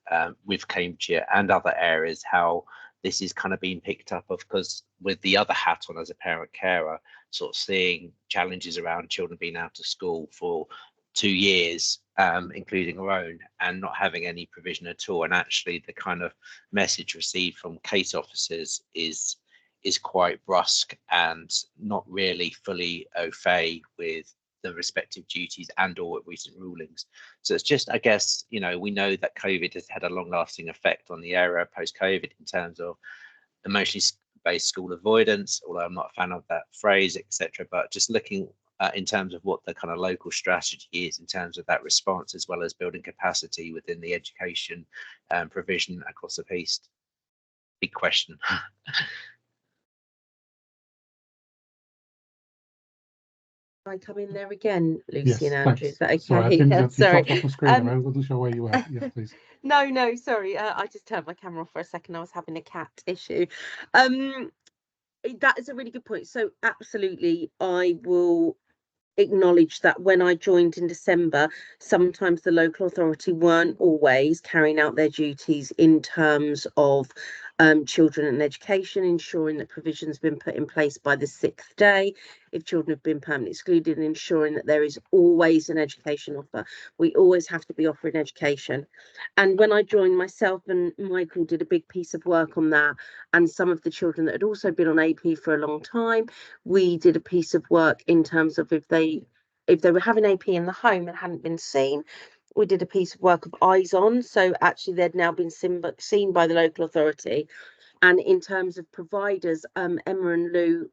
with Cambridgeshire and other areas, how this is kind of being picked up, of because with the other hat on as a parent carer, sort of seeing challenges around children being out of school for 2 years, including our own, and not having any provision at all. And actually the kind of message received from case officers is quite brusque and not really fully au fait with the respective duties and or recent rulings. So it's just, I guess, you know, we know that COVID has had a long lasting effect on the area post-COVID in terms of emotionally based school avoidance, although I'm not a fan of that phrase, etc. But just looking in terms of what the kind of local strategy is in terms of that response, as well as building capacity within the education provision across the piece. Big question. I come in there again, Lucy Yes, and Andrew? Is that okay? Sorry, I didn't Yeah, you sorry. popped off the screen. I wasn't sure where you were. Yes, please. No, sorry. I just turned my camera off for a second. I was having a cat issue. That is a really good point. So absolutely, I will acknowledge that when I joined in December, sometimes the local authority weren't always carrying out their duties in terms of children and education, ensuring that provisions been put in place by the 6th day if children have been permanently excluded, and ensuring that there is always an education offer. We always have to be offering education. And when I joined, myself and Michael did a big piece of work on that, and some of the children that had also been on AP for a long time, we did a piece of work in terms of if they were having AP in the home and hadn't been seen, we did a piece of work of eyes on. So actually they'd now been seen by the local authority. And in terms of providers, Emma and Lou,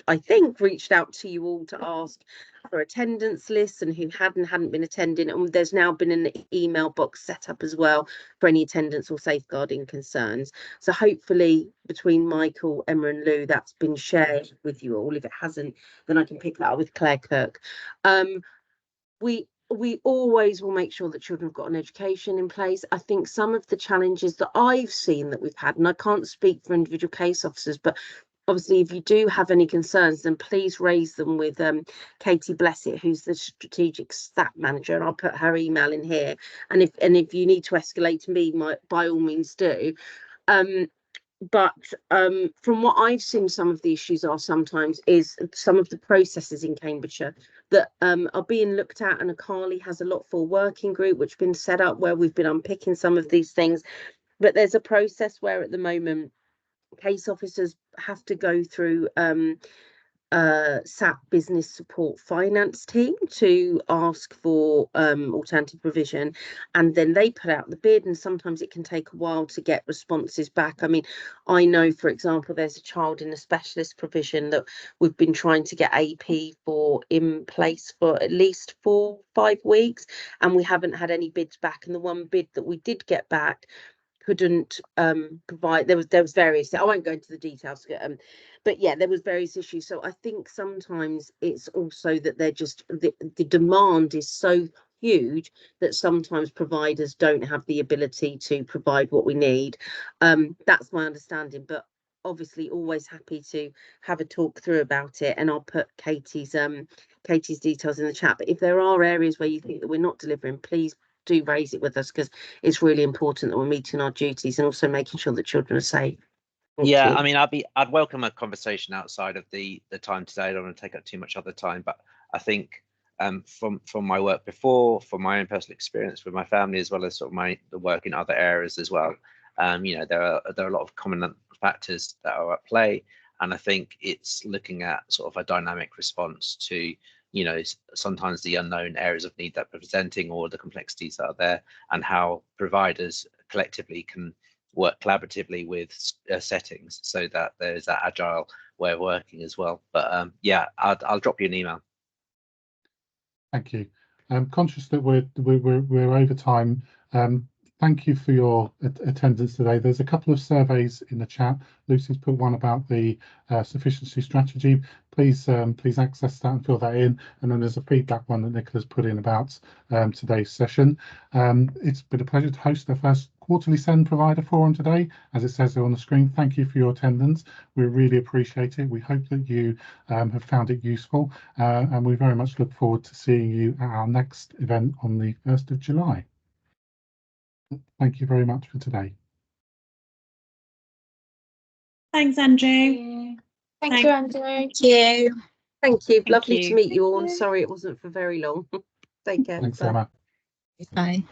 I think, reached out to you all to ask for attendance lists and who hadn't been attending. And there's now been an email box set up as well for any attendance or safeguarding concerns. So hopefully between Michael, Emma and Lou, that's been shared with you all. If it hasn't, then I can pick that up with Claire Cook. We always will make sure that children have got an education in place. I think some of the challenges that I've seen that we've had, and I can't speak for individual case officers, but obviously if you do have any concerns, then please raise them with Katie Blessett, who's the strategic staff manager, and I'll put her email in here. And if you need to escalate to me, by all means do. But from what I've seen, some of the issues are sometimes is some of the processes in Cambridgeshire that are being looked at, and Akali has a lot for working group which has been set up where we've been unpicking some of these things. But there's a process where at the moment case officers have to go through SAP business support finance team to ask for alternative provision, and then they put out the bid, and sometimes it can take a while to get responses back. I mean, I know, for example, there's a child in a specialist provision that we've been trying to get AP for in place for at least 4-5 weeks, and we haven't had any bids back. And the one bid that we did get back couldn't provide, there was various, I won't go into the details, but yeah, there was various issues. So I think sometimes it's also that they're just the demand is so huge that sometimes providers don't have the ability to provide what we need. That's my understanding, but obviously always happy to have a talk through about it, and I'll put Katie's details in the chat. But if there are areas where you think that we're not delivering, please do raise it with us, because it's really important that we're meeting our duties and also making sure that children are safe. Yeah, I mean, I'd welcome a conversation outside of the time today. I don't want to take up too much other time, but I think from my work before, from my own personal experience with my family, as well as sort of the work in other areas as well, you know, there are a lot of common factors that are at play, and I think it's looking at sort of a dynamic response to, you know, sometimes the unknown areas of need that we're presenting or the complexities that are there, and how providers collectively can work collaboratively with settings so that there's that agile way of working as well. But yeah, I'll drop you an email. Thank you. I'm conscious that we're over time. thank you for your attendance today. There's a couple of surveys in the chat. Lucy's put one about the sufficiency strategy. Please access that and fill that in. And then there's a feedback one that Nicola's put in about today's session. It's been a pleasure to host the first quarterly SEND provider forum today, as it says there on the screen. Thank you for your attendance. We really appreciate it. We hope that you have found it useful, and we very much look forward to seeing you at our next event on the 1st of July. Thank you very much for today. Thanks, Andrew. Thank you, Andrew. Thank you. Thank you. Lovely you. to meet you all. And sorry it wasn't for very long. Take care. Thanks, Bye. Emma. Bye.